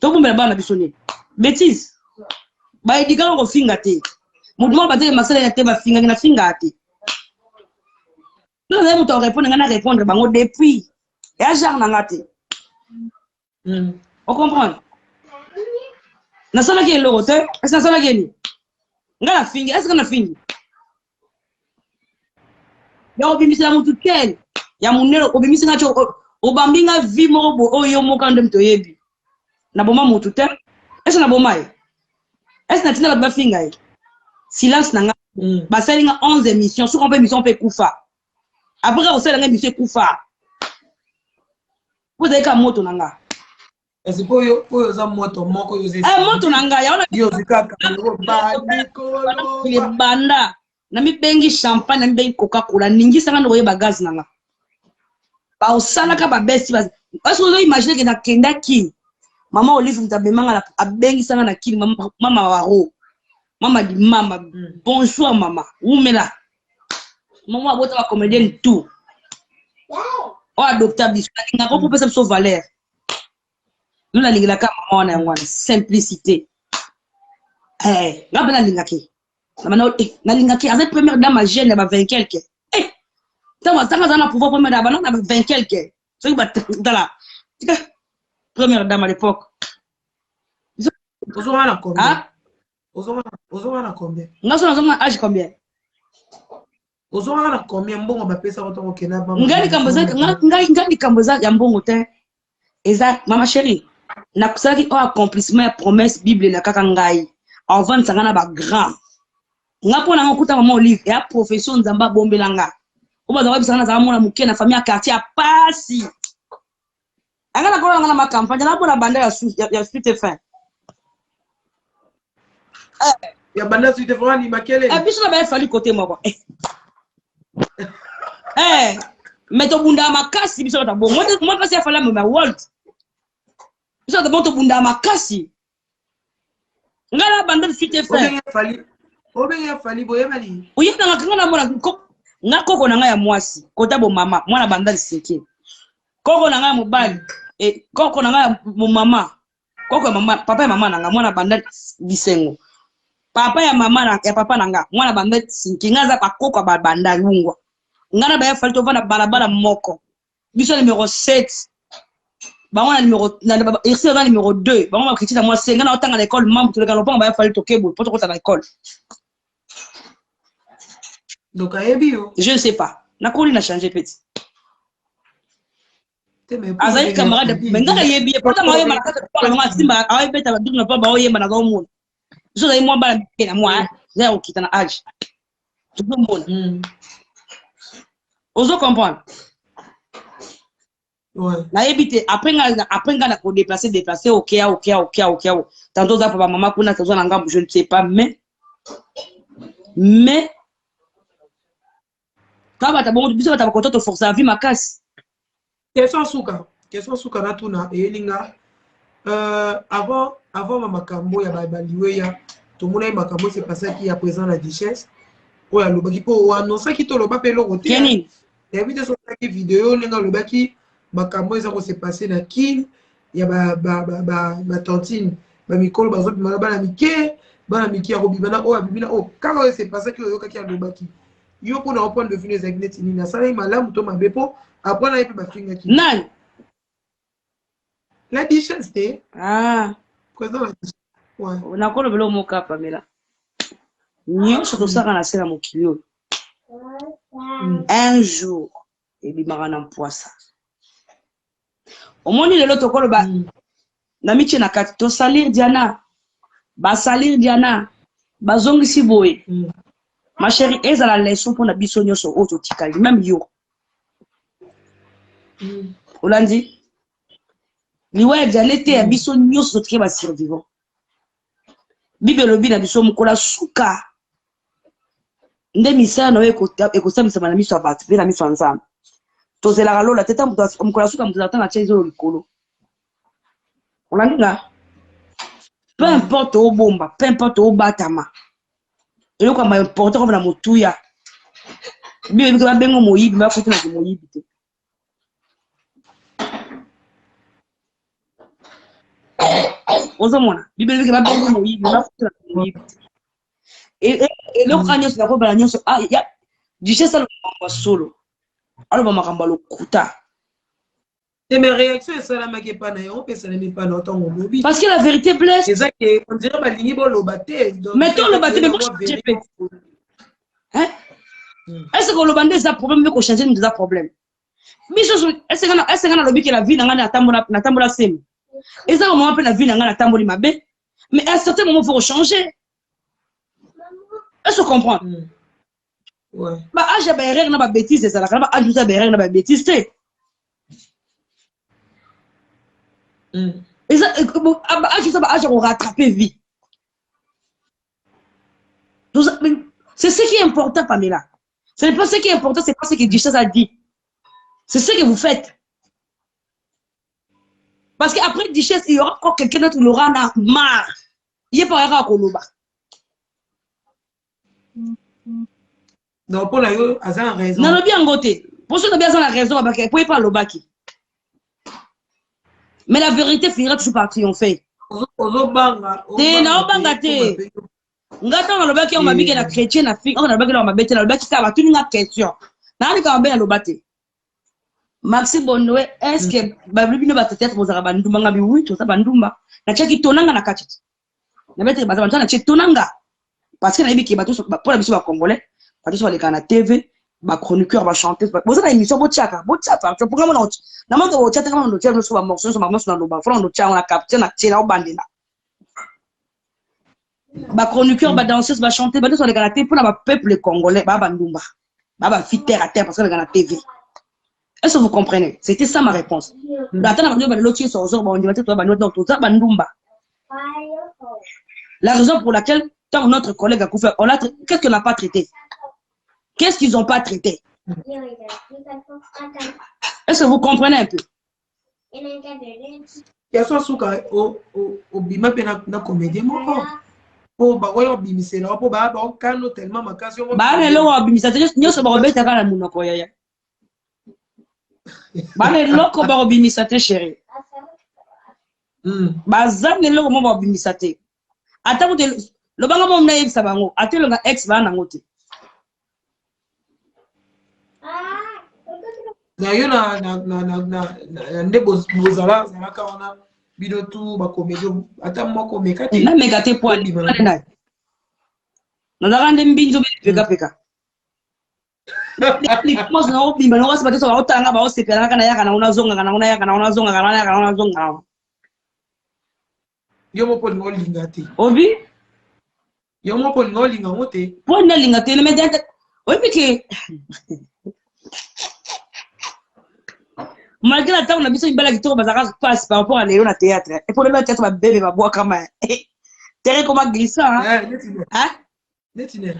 Toi pour me la bande bisonné. Bêtises. Bah il dit qu'on refingate. Mouvement battre masala ya te ba finga na fingate. Non, mais on répondre, on a répondre bango depuis. Et à genre nangate. On comprend. Na sala ke lo rote, est-ce na sala ke ni? Ngala fingi, est-ce qu'on a fini? Ya obimisi la mutu kel. Ya munelo obimisi ngacho obambinga vi mo bo oyo mo kande mto yebi. Na boma mutu te. Est-ce na boma e? Est-ce na tina ba finga e? Silence nanga. Ba salinga 11 émissions, sur on peut émission peut kufa. Après on sait la émission kufa. Vous avez qu'à moto nanga. Est-ce que yo za moto moko yo zesi. Moto nanga ya ona yo zikaka le banda. Na mi bengi champagne na mi bengi Coca-Cola ningi sanga no yeba gaz nanga. Ba osala ka ba besi ba. Est-ce que vous imaginez que na kenda ki Maman Olive mtabemanga a bengi sanga na ki mama waro. Maman dit maman bonjour maman. Où me là? Maman abota ba comédienne tout. O adopta biso na ko pesa so valeur. Nous la linga ka maman na ngwana simplicité. Ngaba na linga ki. Na linga ki avec première dame jeune ba 20 quelque. Tama na pouvoir première dame na 20 quelque. So ba dans la première dame à l'époque. Ozo wana combien? Ozo wana combien? Nga âge combien? Ozo wana combien mbongo ba pesa ko to kena ba. Ngani kamboza ya mbongo te. Eza mama chérie. Na kusaki o accomplissement ya promesse Bible na kaka ngai. Avant sangana ba grand. Nga pona ngokuta mama Olive ya profession nzamba bombelanga. Oba za wabisana za mona muke na famille quartier a pasi. Angana kola ngana ma campagne na bona banda ya suite fin. Ya banda suite fin ni makele. Biso na ba fali côté moko. Mais to bunda makasi biso ta bon. Moi parce ya fala ma world. Biso ta bon to bunda makasi. Ngala banda suite fin. Obenga fali boyemali. Uyena ngakanga mona nga koko na nga ya mwasi kota bo mama mwana banda liseke. Koko na nga mobali koko na nga mama koko ya mama papa ya mama na nga mwana banda bisengo. Papa ya mama na ya papa na nga mwana banda sinki nga za pa koko ba banda lungwa. Ngana ba ya fali to vana balabala moko. Biso numéro 7. Bango na numéro na irsi na numéro 2. Bango ma critique moi c'est ngana otanga l'école mambo to le galopon ba ya fali to kebo poto kota na école. Donc aebio. Je ne sais pas. Na koli na changer petit. Azali camarade menga yebi pourtant moi yema na kwa mama simba awe beta ba dugna pa ba oyema na go mon. So dai moi ba na moi zero kita na âge. Tout le monde. Ozo comprendre. Ouais. Na yebite après nga na ko déplacer OK. Tantôt za papa maman kuna tazo na ngambu je ne sais pas mais kaba ta bon biso ta ko to forcer à vie ma casse. Question suka na tuna elinga avant makambo ya baliwe ya to mona makambo c'est passé qui à présent la duchesse o ya lobaki po annoncer ki to loba pe lokote Kenini ya vidéo sur la vidéo lenga lobaki makambo eza ko se passer na kin ya ba tantine bamikolo bazobima bana mike ya kobima oyo abimina oyo kaka oyo c'est passé que oyokaki alobaki yo mpona opone de vue ezalaki neti nini asalaki malamu to mabe mpo apwana ye mpe bafingaki nani la duchesse te président la duchesse nakolobela omoka Pamela nyonso tosaka na se na mokili oyo un jour ebimaka na mpwasa omoni lelo tokoloba na mitie na kati tosalir Diana basalir Diana bazongisi boye ma chérie ezala leçon mpona biso nyonso oyo totikali même yo olandi liwa ya Diana te ya biso nyonso totikali basurvivant bible elobi na biso mokola suka nde misala na yo ekosambisama na miso ya bato mpe na miso ya Nzambe tozelaka lola te mokola suka moto atanga tia ezolo likolo olandi nga peu importe obomba peu importe obatama eloko ya important comme na motuya bible biko babengo moyibi bafuti na moyibi te ozomona bible biko babengo moyibi bafuti na moyibi te eloko ka nyonso nakobala nyonso duchesse aloba solo aloba makambo lokuta mais réaction esalamaki epa na yo mpe esalami epa na otango olobi parce que la vérité blesse eza ke on dirait balingi boloba te mais toloba te bochanger pe est-ce que oloba nde eza problème mpe kochanger nde eza problème biso est-ce que nalobi ke la vie na ngai natambola semi eza moment mpe la vie na ngai natamboli mabe mais à un certain moment il faut changer est-ce que comprendre ba âge ya baerreur na babêtise ezalaka na ba âge ya baerreur na babêtise te âge à rattraper vie. C'est ce qui est important, Pamela. Ce n'est pas ce qui est important, c'est pas ce que Duchesse a dit. C'est ce que vous faites. Parce qu'après Duchesse, il y aura encore quelqu'un d'autre qui l'aura marre. Il n'y a pas un Koloba. Non, pour la yo, a raison. Non, bien côté. Pour ceux qui ont bien la raison, il ne peut pas le baki. Mais la vérité finira toujours par triompher. Ngata nalobaki on mabike na chrétien na fille on nalobaki na mabete nalobaki ka batuni na question na ali ka mbe nalobate Maxime Bonnoé est-ce que babli bino batete bozaka bandumba ngabi oui to sa bandumba na chaki tonanga na kati na bete bazaba na chaki tonanga parce que na yebiki bato pour la biso ba congolais bato so baleka na TV ba chroniqueur ba chanteuse boza na émission botiaka to programme na moto botiaka kama ndo tia so ba morceau so ba morceau na loba fona ndo tia on a capté na tia obandela ba chroniqueur ba danseuse ba chanteuse ba so baleka na TV pour na peuple congolais ba bandumba ba fi terre à terre parce que baleka na TV. Est-ce que vous comprenez? C'était ça ma réponse. La raison pour laquelle, tant notre collègue a couvert, qu'est-ce qu'on n'a pas traité? Qu'est-ce qu'ils n'ont pas traité? Est-ce que vous comprenez un peu? Bale loko ba obimisa te chérie. Bazane loko mo ba obimisa te. Ata mo lo banga mo na yebisa bango, ate lo nga ex ba na ngote. Na yo na nde bozala ka wana bido tu ba komedio ata moko meka te. Na meka te po ali na. Na ndanga mbinzo be peka peka. Moi je n'ai pas de c'est pas ça autant nga ba o sepela kana ya kana una zonga kana una ya kana una zonga kana ya kana una zonga yo mo po ngolinga te obi yo mo po ngolinga ngote po na linga te me dente obi ke malgré la temps on a biso ibala kitoko bazaka passe par rapport à Léo na théâtre et pour le théâtre ba bébé ba bois comme terre comme glissant hein netine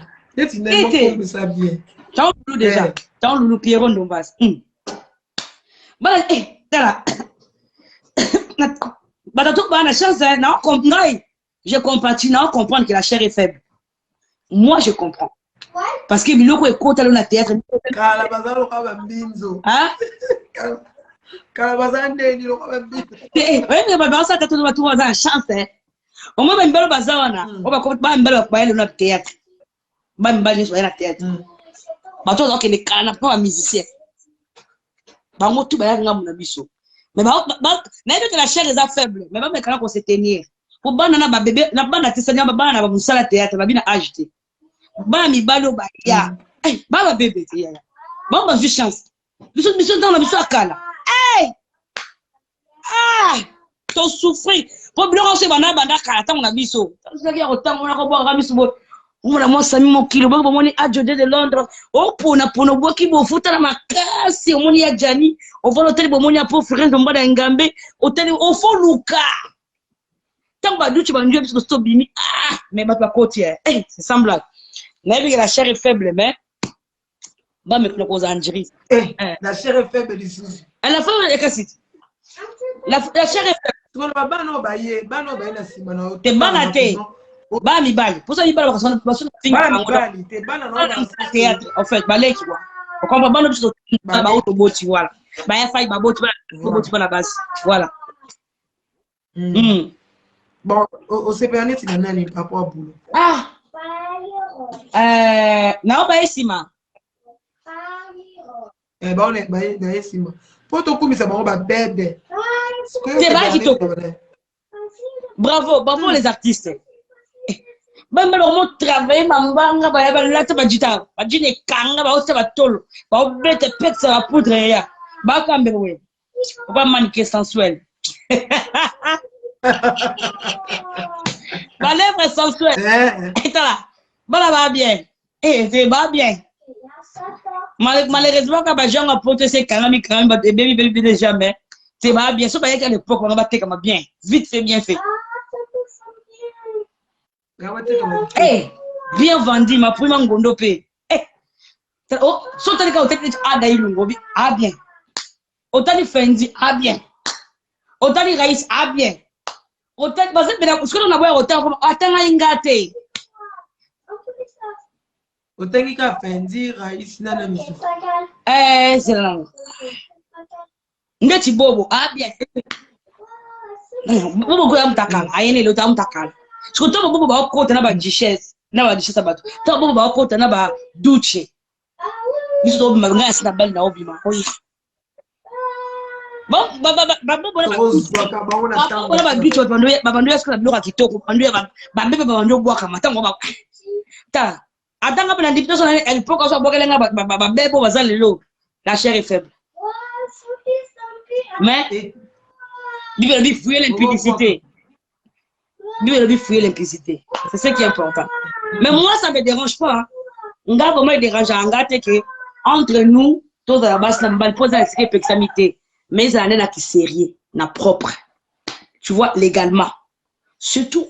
mo ça bien. Ciao Loulou déjà. Ciao Loulou Pierrot Ndombas. Bah tala. Bah tout bah la chance non comprendre. Je compatis non comprendre que la chair est faible. Moi je comprends. Parce que biloko est côté là na théâtre. Kala bazalo ka mbinzo. Hein? Kala bazande ni lo ka mbinzo. Mais bah ça tout va tout la chance. Au moins, il y a un bazawana. On va commencer à le théâtre. Il y a un théâtre. Donc, les canapés, les musiciens. Bango tout baya nga muna biso mais na yebe que la chair est faible mais ba mekana ko se tenir pour bana na ba bébé na bana tisanya ba bana ba musala théâtre ba bina agité ba mi balo ba ya ba bébé ya ba ba chance biso dans la biso akala to souffrir pour bien on se bana bana kala tango na biso ça ki ya kotango na ko ba biso bo Mwana mwa sami mokilo bako mwani ajode de Londres o pona boki bo futa na makasi omoni ya jani o volo tele bo mwani ya po frère mbada ngambe o tele o fo luka tamba duchi ba njue biso sto bimi mais ba koti c'est semblable na bi la chair est faible mais ba me ko za njiri la chair est faible ici la femme est cassite la chair est faible bano ba na sima na te bana te ba mi bali pour ça mi bali parce que ba mi bali te bana no théâtre en fait balé tu vois on comprend pas notre ba auto boti voilà ba ya faille ba boti ba la base voilà bon au CPN tu n'as ni pas pour boulot na ba esima ba on est ba esima pour to kumisa ba ba bébé c'est pas qui to bravo les artistes Bamba lo travailler mambanga ba ya lata ba jita ba jine kanga ba ose ba tolo ba bete petse ba poudre ya ba kambe we ba mannequin sensuel ba lèvres sensuelles etala ba bien c'est ba bien malheureusement quand ba jonga pote c'est kanga mi kanga ba baby déjà mais c'est ba bien so ba ya à l'époque on va te comme bien vite fait bien fait bien vendu ma prima ngondo pe oh so tali ka otali ada ilungo bi bien otali fendi bien otali rais bien otali base bena usko na boya otali ko atanga ingate otali ka fendi rais na misu c'est là ndeti bobo bien bobo ko amtakala ayene lo tamtakala Parce que tout le monde va na ba duchesse, na ba duchesse bato. Tout le monde va na ba duce. Ils sont ma ngas na belle na obi ma. Bon, ba duce bandu eska bloka kitoko, bandu ba bebe bandu boaka matango ba. Ta, atanga pe na dipito so na l'époque so bokelenga ba bebe bazali lo. La chair est faible. Mais il faut fuir l'impudicité. Lui, il a dû fuir l'impudicité. C'est ce qui est important. Mais moi, ça ne me dérange pas. On a vraiment dérange à Angate que entre nous, tous à la base, on va poser la responsabilité. Mais ça n'est qui sérieux, na propre. Tu vois, légalement. Surtout.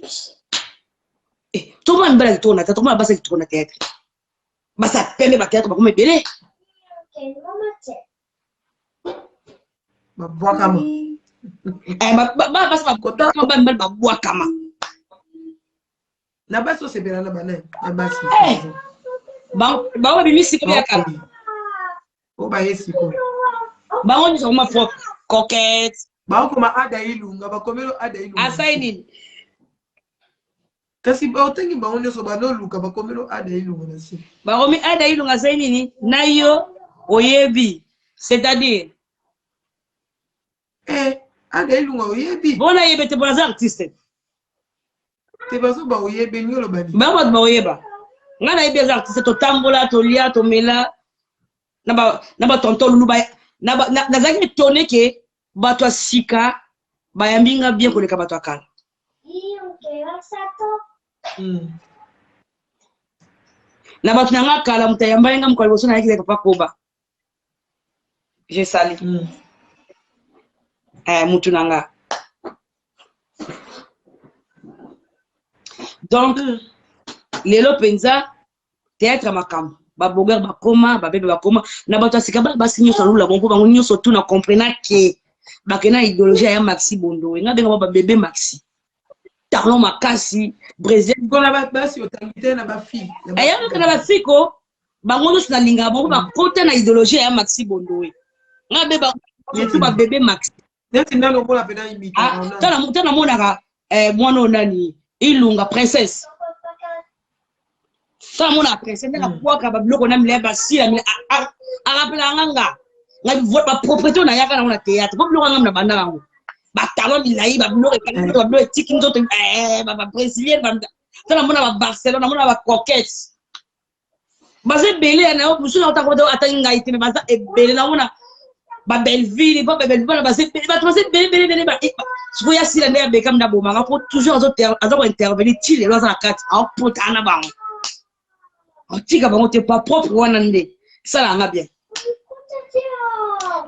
Tout le monde va tourner, tout le monde va tourner théâtre. Bah, ça permet de théâtre, comme belé. Bah, bois kama. Bois kama. Na baso se bela na bana na basi ba wa bimisi ko yakala o ba yesiko ba ngoni so ma propre coquette ba ko ma ada ilunga ba komelo ada ilunga asaini kasi ba otengi ba ngoni so ba no luka ba komelo ada ilunga na si ba komi ada ilunga asaini ni na yo oyebi c'est-à-dire ada ilunga oyebi bona yebete pour les artistes te baso ba oyebe ni lo bani ba oyeba ngana yebe les artistes to tambola to lia to mela na ba tonto lulu ba na zaki tourner ke ba to sika ba yambinga bien ko le ka ba to akala na ba tunanga kala mutayamba nga mko liboso na yaki papa koba je sali mutunanga. Donc, les lopenza, théâtre makam, baboger bakoma, babebe bakoma, na bato asika ba sinyo sa lula bonko bango nyo surtout na comprendre que bakena idéologie ya Maxi Bondo, nga benga ba bébé Maxi. Tarlon makasi, Brésil, gona ba basi otangite na ba fille. Aya na ba fiko, bango no na linga bonko ba kota na idéologie ya Maxi Bondo. Nga beba surtout ba bébé Maxi. Neti ndano kola pena imita. Tana mona ka mwana onani ilunga princesse ça mon princesse na kwaka ba biloko na mile ba sila mile a rappela nganga ngai vote ba propriété na yaka na théâtre ba biloko ngam na banda ngo ba talon bilai ba biloko ekani ba biloko tiki nzoto ba brésilien ba ça mona ba Barcelone mona ba coquette baze belé na yo musu na utakoto atanga ite mais baza ebelé na mona ba Belleville ba Belleville ba c'est ba trop belé ba siko ya sila ndé Beckham na bomanga pour toujours azo intervenir ti les lois à carte en potana ba tika bango te pas propre wana ndé ça la nga bien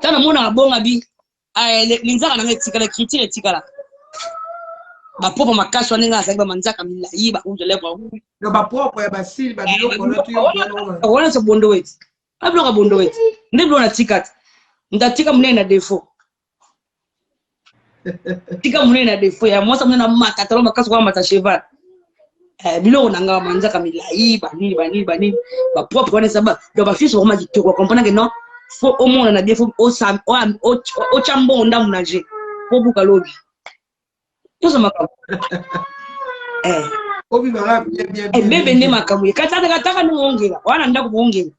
tana mona bonga bi linzaka na ngetika la critique etika ba propre makaso ninga sa ba manzaka milayi ba ujele kwa no ba propre ya ba sil ba biloko na tu yo wana so bondo weti abloka bondo weti ndeblo na tikati ndatika munene na défaut tika munene na défaut ya mosa munene na makata lo makaso kwa mata cheval biloko nanga manzaka milayi ba nini ba propre wana saba do ba fils vraiment qui comprendre que non faut au monde na bien faut au sam au chambo nda munaje pour buka lobi tout ça makamu obi bara bien bebe ne makamu kata ni ongela wana nda kuongela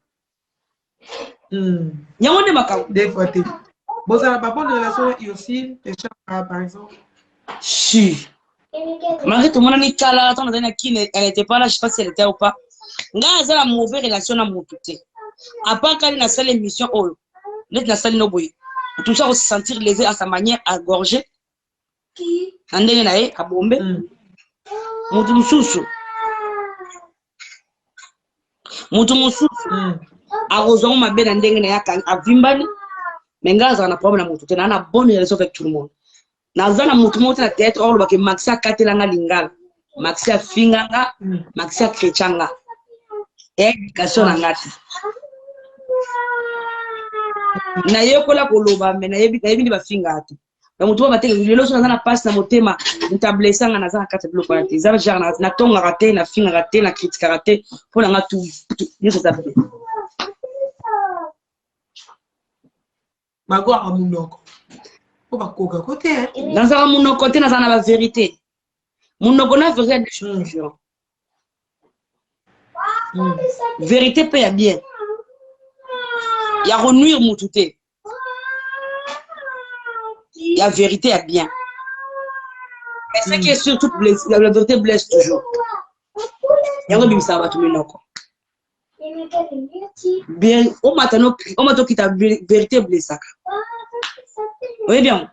nyango ne makamu des fois te bon ça n'a pas bonne relation aussi par exemple si malgré tout le monde ni kala attends dans qui elle était pas là je sais pas si elle était ou pas nga za la mauvaise relation na mutu te à part quand na salle émission oh net na salle no boy tout ça se sentir lésé à sa manière à gorger andenge na ye a bombe mutu mususu a rozon ma be na ndenge na ya kan avimbani menga za na problème na mutu te na bonne relation avec tout le monde na zana mutu moto na tête or ba ke maxia katelanga lingala maxia finganga maxia krechanga éducation na ngati na yekola koloba me na yebi ni ba finga ati na mutu ba teke lelo so na passe na motema ntablesanga na zana kate bloco na te za genre na tonga raté na finga raté na critique raté pour na tout yeso ça fait magwa amunoko ba koka côté dans un mon côté dans la vérité mon na vérité des choses différentes vérité peut y bien il y a renuire moutouté il y a vérité à bien mais ce qui est surtout blesse la vérité blesse toujours il y a ça va tout minoko bien au matin qui ta vérité blessaka oui bien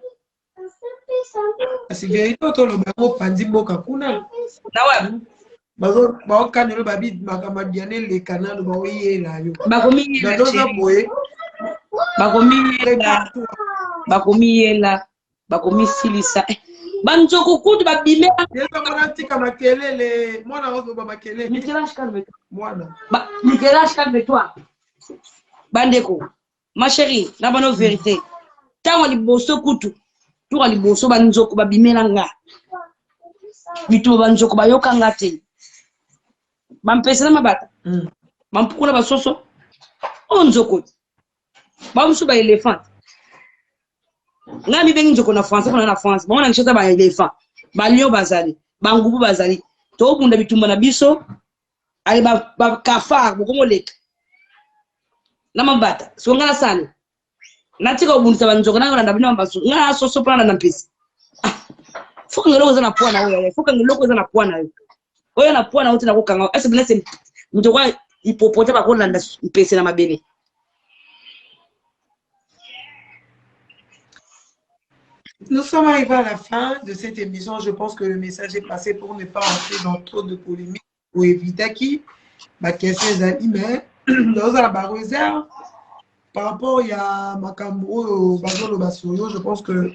c'est vérité to lo ba pandi boka kuna na wa ba kanelo ba bi makama diane le canal ba oyela yo bakomi silisa banzoko kutu babime mwana tika makelele mwana wazo ba makelele mwana Nicolas calme-toi bandeko ma chérie na bano vérité tango liboso kutu tuka liboso banzoko babimela nga bitu banzoko bayoka nga te bampesa na mabata bampukula basoso onzoko bamusu ba elephant ngami bengi nzoko na France kuna na France bona nchota ba elephant ba lion bazali bangubu bazali to bunda bitumba na biso ali ba kafar bokomoleka na mabata so ngana sana natika ubundisa banzoko na ndabina mbaso ngana soso plana na mpesa fuka ngelo za na pwana wewe fuka ngelo za na pwana wewe oyo na pwana wote na kokanga ese blessing mutokwa ipopote ba kolanda mpesa na mabele. Nous sommes arrivés à la fin de cette émission. Je pense que le message est passé pour ne pas entrer dans trop de polémiques ou éviter qui ma question est à mais dans la barrière par rapport à Makambo je pense que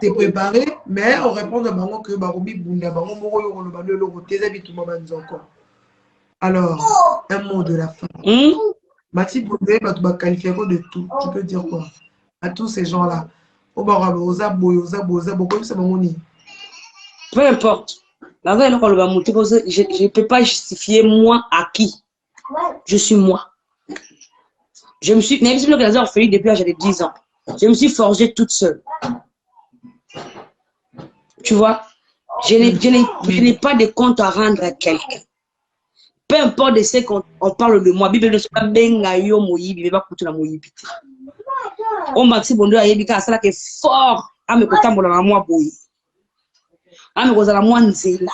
c'est préparé mais on répond de Bango que Barobi Bunda Bango Moro le Bano le Tes habitudes encore. Alors un mot de la fin. Maxi Bondé va te qualifier de tout. Tu peux dire quoi à tous ces gens là? Peu importe. Je ne peux pas justifier moi à qui. Je suis moi. Je me suis depuis l'âge de 10 ans. Je me suis forgée toute seule. Tu vois? Je n'ai pas de compte à rendre à quelqu'un. Peu importe de ce qu'on parle de moi, Bible ne soit pas benga yo moyibi, ba kutu na moyibi. O maxi bondo ayebi ka sala ke fort ame kotambola na moi boyi. Ame kozala moi nzela.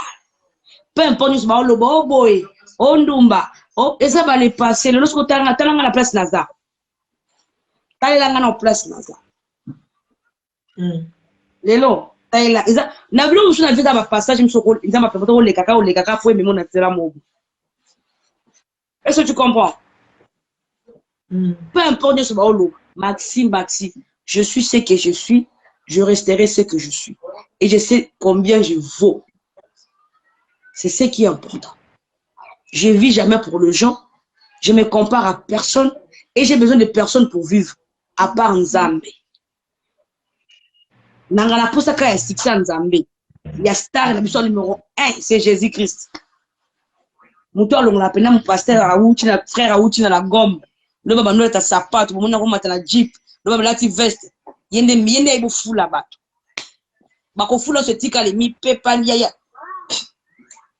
Peu importe nous ba lo bo boy, o ndumba, o esa ba le passer le lorsque talanga la place naza. Talanga na place naza. Lelo taila eza na bilo musu na vita ba passage msoko nza ma photo le kaka fo memo na tsela mobu. Est-ce que tu comprends? Peu importe ce que Maxime, je suis ce que je suis, je resterai ce que je suis. Et je sais combien je vaux. C'est ce qui est important. Je ne vis jamais pour les gens, je me compare à personne et j'ai besoin de personne pour vivre, à part Nzambe. Nangala Posaka est succès Nzambe. Il y a star, la mission numéro 1, c'est Jésus-Christ. Muto alonga pena mu pasteur awuti na frère awuti na la gomme ndo baba ndo ta sapato bomona ko mata na jeep ndo baba lati veste yende ibo fula bato bako fula se tika le mi pepa ya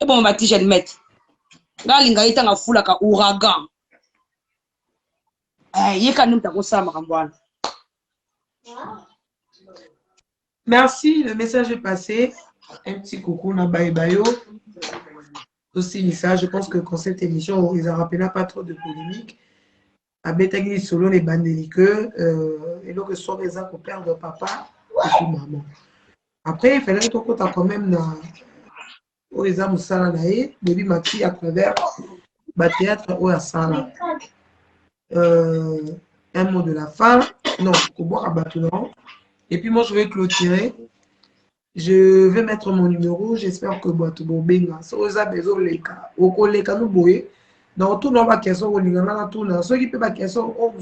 e bon ba t-shirt met ngali ngai tanga fula ka ouragan yeka nimta ko sama kambwana. Merci, le message est passé. Un petit coucou na bayo. Aussi, ça, je pense que quand cette émission, ils n'en rappellent pas trop de polémique. À Betagli, selon les bandeliqueux, et donc, ce sont les actes père de papa et puis maman. Après, il fallait que tu aies quand même les âmes salanaï, début maxi à travers le théâtre ou à Sala. Un mot de la fin, non, au bois à Batoulon. Et puis, moi, je vais clôturer. Je vais mettre mon numéro, j'espère que Boatou Benga. Si vous avez besoin de l'Eka, au collègue, nous boyez. Dans tout le question, on a tout là. Ceux qui peuvent pas question, on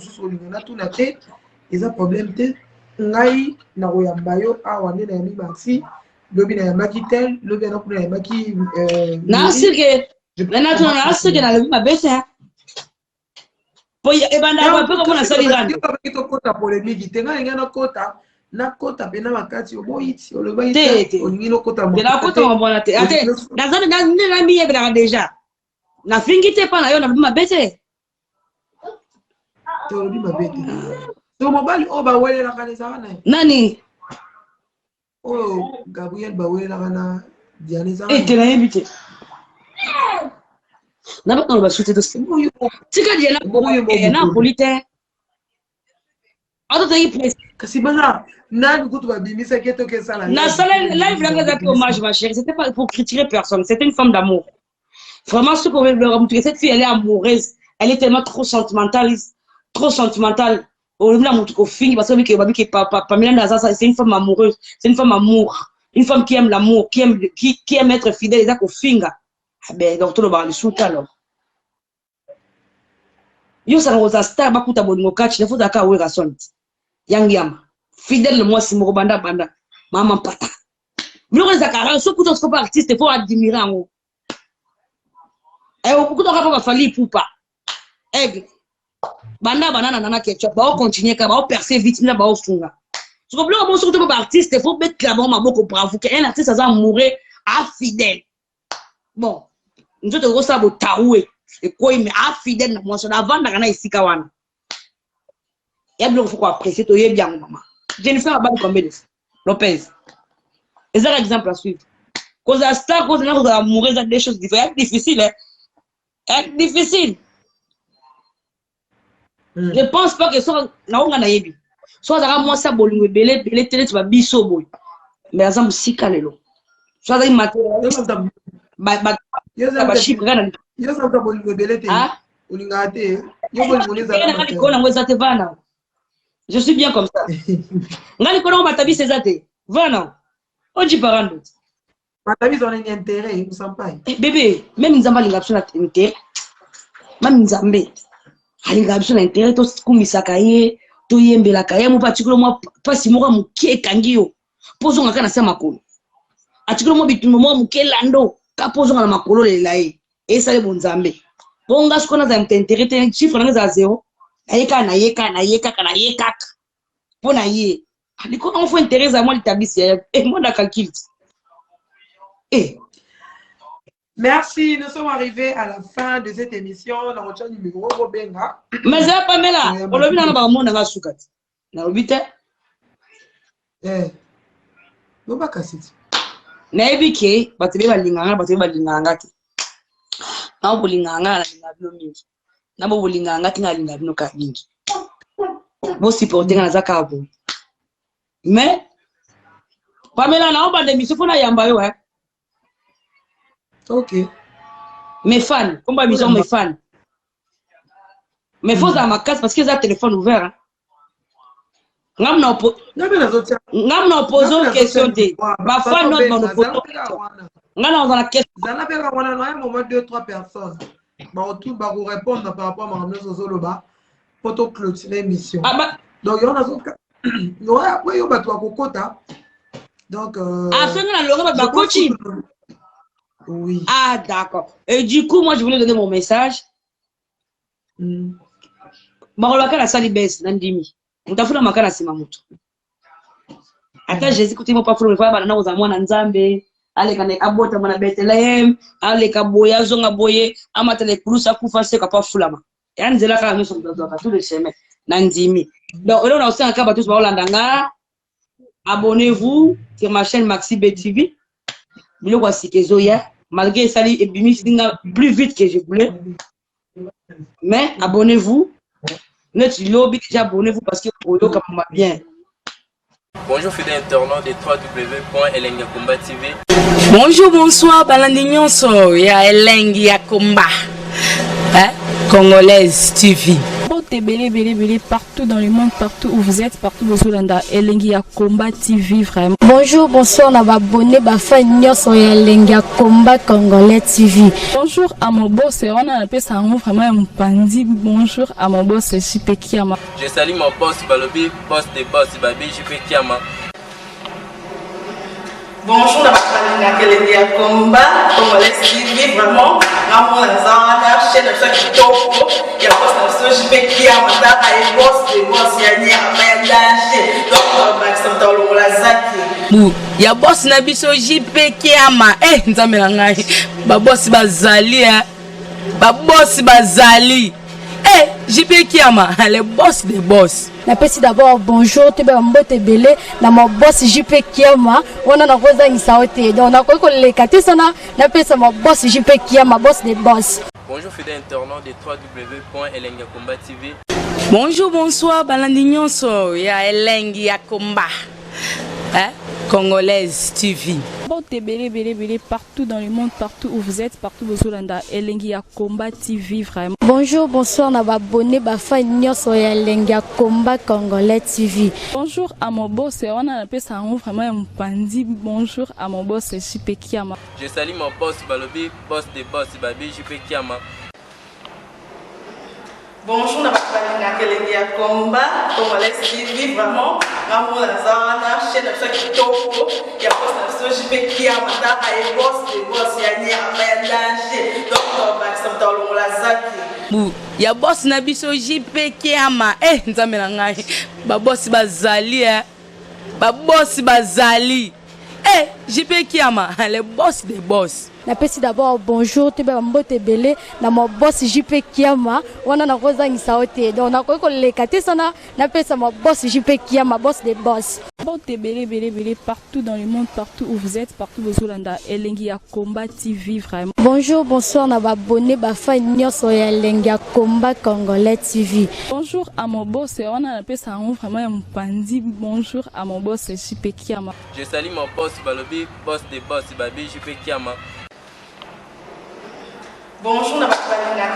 a tout là. Ils ont problème. Ngai, na oyambayo, awane na yami maxi, lobi na yamaki tel, lobi na kuna yamaki. Nasike, na tu na nasike na lobi mabesa. Po ebanda kwa peko mona sali gani. Kito kota polémique, tenga ngana kota. Na kota pena makati oboyiti olobaite oningino kota mo na kota mo bona te ate nazana na miye bela deja na fingite pa na yo na mabete to bi mabete to mobali o ba wele la kana sana nani o Gabriel ba wele la kana diane sana te na invité na ba ba shooter de simo yo tika diana na polite auto te yi kasi bana na kutu ba bimisa keto ke sala na sala live là que hommage ma chérie, c'était pas pour critiquer personne, c'était une femme d'amour. Vraiment ce qu'on veut leur montrer, cette fille elle est amoureuse, elle est tellement trop sentimentale, au lieu de ko fini parce que papa c'est une femme amoureuse, c'est une femme amour, une femme qui aime l'amour, qui aime être fidèle, ça ko finga. Ben donc tout le bal sous alors. Yo ça rosa star bakuta bolingo catch, il faut daka we rason. Yangiam fidèle moi si mo banda maman pata miro zakara so kuto sko artiste faut admirer en et beaucoup de rapport fali poupa aigle banda banana nana ketchup ba continuer ka ba percer vite na ba ofunga so ko blo mo so kuto artiste faut mettre clairement maboko bravo que un artiste ça mourir à fidèle bon nous te rosa bo taoué et quoi mais à fidèle na moi so avant na kana isika wana ya blo faut apprécier to ye bien maman. Jennifer Abad combien Lopez. C'est un exemple à suivre. Cause à star, cause à amoureuse des choses différentes, difficiles. Hein? Difficile. Je pense pas que soit na onga na yebi. Soit ça moi ça bolingo belé télé tu vas biso boy. Mais azam sika lelo. Soit ça matériel. Ba chip gana. Yo ça bolingo belé télé. Olinga té. Yo bolingo les azam. Ko na ngweza te vana. Je suis bien comme ça. Ngali kono matabi sezate. Vana. Oji parando. Matabi on a intérêt, vous sent pas. Bébé, même nzamba linga biso na intérêt. Même nzambe. Alinga biso na intérêt to kumisaka ye, to yembela ka ye mo patikulo mo pasi moko mukie kangio. Pozo ngaka na sema makolo. Atikulo mo bitumbo mo mukie lando, ka pozo ngana makolo le lai. Esa le bonzambe. Bonga skona za intérêt te chiffre nga za 0. Ayeka na yeka pona ye aliko on faut intérêt à moi l'établissement et moi na calcul Eh. Merci, nous sommes arrivés à la fin de cette émission. On a numéro Robenga. Mais ça pas là. On l'a vu dans le monde dans Soukat. Na obite. Non pas cassette. Na ebike batebe balinganga te. Na bolinganga na bino mingi. Na bolinganga tinga linga bino ka mingi. Bo supporter na zakabo. Mais Pamela na oba de mission fona yamba yo hein. OK. Mes fans, combat mission mes fans. Mais faut à ma case parce qu'ils ont téléphone ouvert hein. Ngam na opposer question de. Ma fan note mon opposer. Ngana on a question. Zana pe on a un moment 2-3 personnes. Ba tout ba répondre par rapport à ma Zoloba pour to clôturer l'émission. Ah bah donc il y en a d'autres. Ouais, après yo ba toi kokota. Donc ah c'est na lora ba coaching. Oui. Ah d'accord. Et du coup moi je voulais donner mon message. Marolaka la sali bes nandimi. Mtafuna makana sima mtu. Ata Jésus kuti mo pa fulu fa bana na mwana nzambe. Ale kana abota mwana Bethlehem, ale kaboya zonga boye, amatele kurusa kufa se kapa fulama. Yani zela ka nso mdodo ka tout le chemin nandimi. Donc on a aussi un cas tous ba Holandanga. Abonnez-vous sur ma chaîne Maxi BTV. Biloko sikezoya malgré sali et bimi singa plus vite que je voulais. Mais abonnez-vous. Notre lobby déjà abonnez-vous parce que vous comme bien. Bonjour fidèles internautes de www.elengiakomba TV. Bonjour, bonsoir, balandi nyonso ya Elengi ya Komba. Congolaise TV. Belé, partout dans le monde, partout où vous êtes, partout où vous êtes, Elengi ya Komba TV vraiment. Bonjour, bonsoir, on a abonné Bafa Nyonso ya Elengi ya Komba Congolais TV. Bonjour à mon boss, on a appelé ça vraiment un pandi. Bonjour à mon boss, JP Kiama. Je salue mon boss Balobi, boss des boss, Babi JP Kiama. Bonjour, la Elengi ya Komba Congolais TV vraiment. Ramon Zana, chaîne de chaque topo, il y a pas de JP Kiama, et boss des boss, il y a un danger. Donc, Maxime Tolo Lazaki. Ya boss na biso JP Kiama. Nzambe na ngai. Ba boss bazali Ba boss bazali. JP Kiama, le boss des boss. Na pesi d'abord bonjour, te ba mbote belé na mon boss JP Kiama. On a rosa insaote. Donc na ko lekate sana na pesa mon boss JP Kiama, boss des boss. Bonjour fidèles internautes de www.elengiakomba TV. Bonjour, bonsoir, balandi nyonso ya Elengi ya Komba. Congolaise TV. Belé, partout dans le monde, partout où vous êtes, partout où vous êtes, Elengi ya Komba TV vraiment. Bonjour, bonsoir, on a abonné Bafa Nyonso ya Elengi ya Komba Congolais TV. Bonjour à mon boss, on a appelé ça vraiment un pandi. Bonjour à mon boss, JP Kiama. Je salue mon boss Balobi, boss des boss, Babi JP Kiama. Bonjour, la Elengi ya Komba Congolais TV vraiment. Ramon Zana, chaîne de chaque topo, il y a pas de JP Kiama, et boss des boss, il y a un danger. Donc, Maxime Tolo Lazaki. Ya boss na biso JP Kiama. Nzambe na ngai. Ba boss bazali Ba boss bazali. JP Kiama, le boss des boss. Na pesi d'abord bonjour, te ba mbote belé na mon boss JP Kiama. On a rosa insaote. Donc na ko lekate sana na pesa mon boss JP Kiama, boss des boss. Belé, partout dans le monde, partout où vous êtes, partout où vous êtes, Elengi ya Komba TV vraiment. Bonjour, bonsoir, on a abonné Bafa Nyonso ya Elengi ya Komba Congolais TV. Bonjour à mon boss, on a appelé ça vraiment un pandi. Bonjour à mon boss, JP Kiama. Je salue mon boss Balobi, boss des boss, Babi JP Kiama. Bonjour, la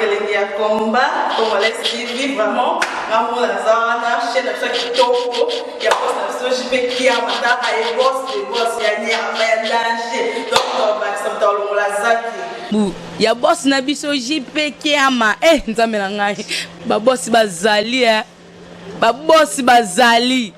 Elengi ya Komba Congolais TV vraiment. Ramon Zana, chaîne de chaque topo, il y a pas de JP Kiama, et boss des boss, il y a un danger. Donc, Maxime Tolo Lazaki. Ya boss na biso JP Kiama. Nzambe na ngai. Ba boss bazali Ba boss bazali.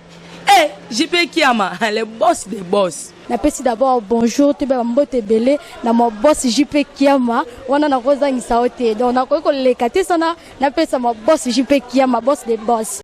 JP Kiama, le boss des boss. Na pesi d'abord bonjour, te ba mbote belé na mon boss JP Kiama. On a rosa insaote. Donc na ko lekate sana na pesa mon boss JP Kiama, boss des boss.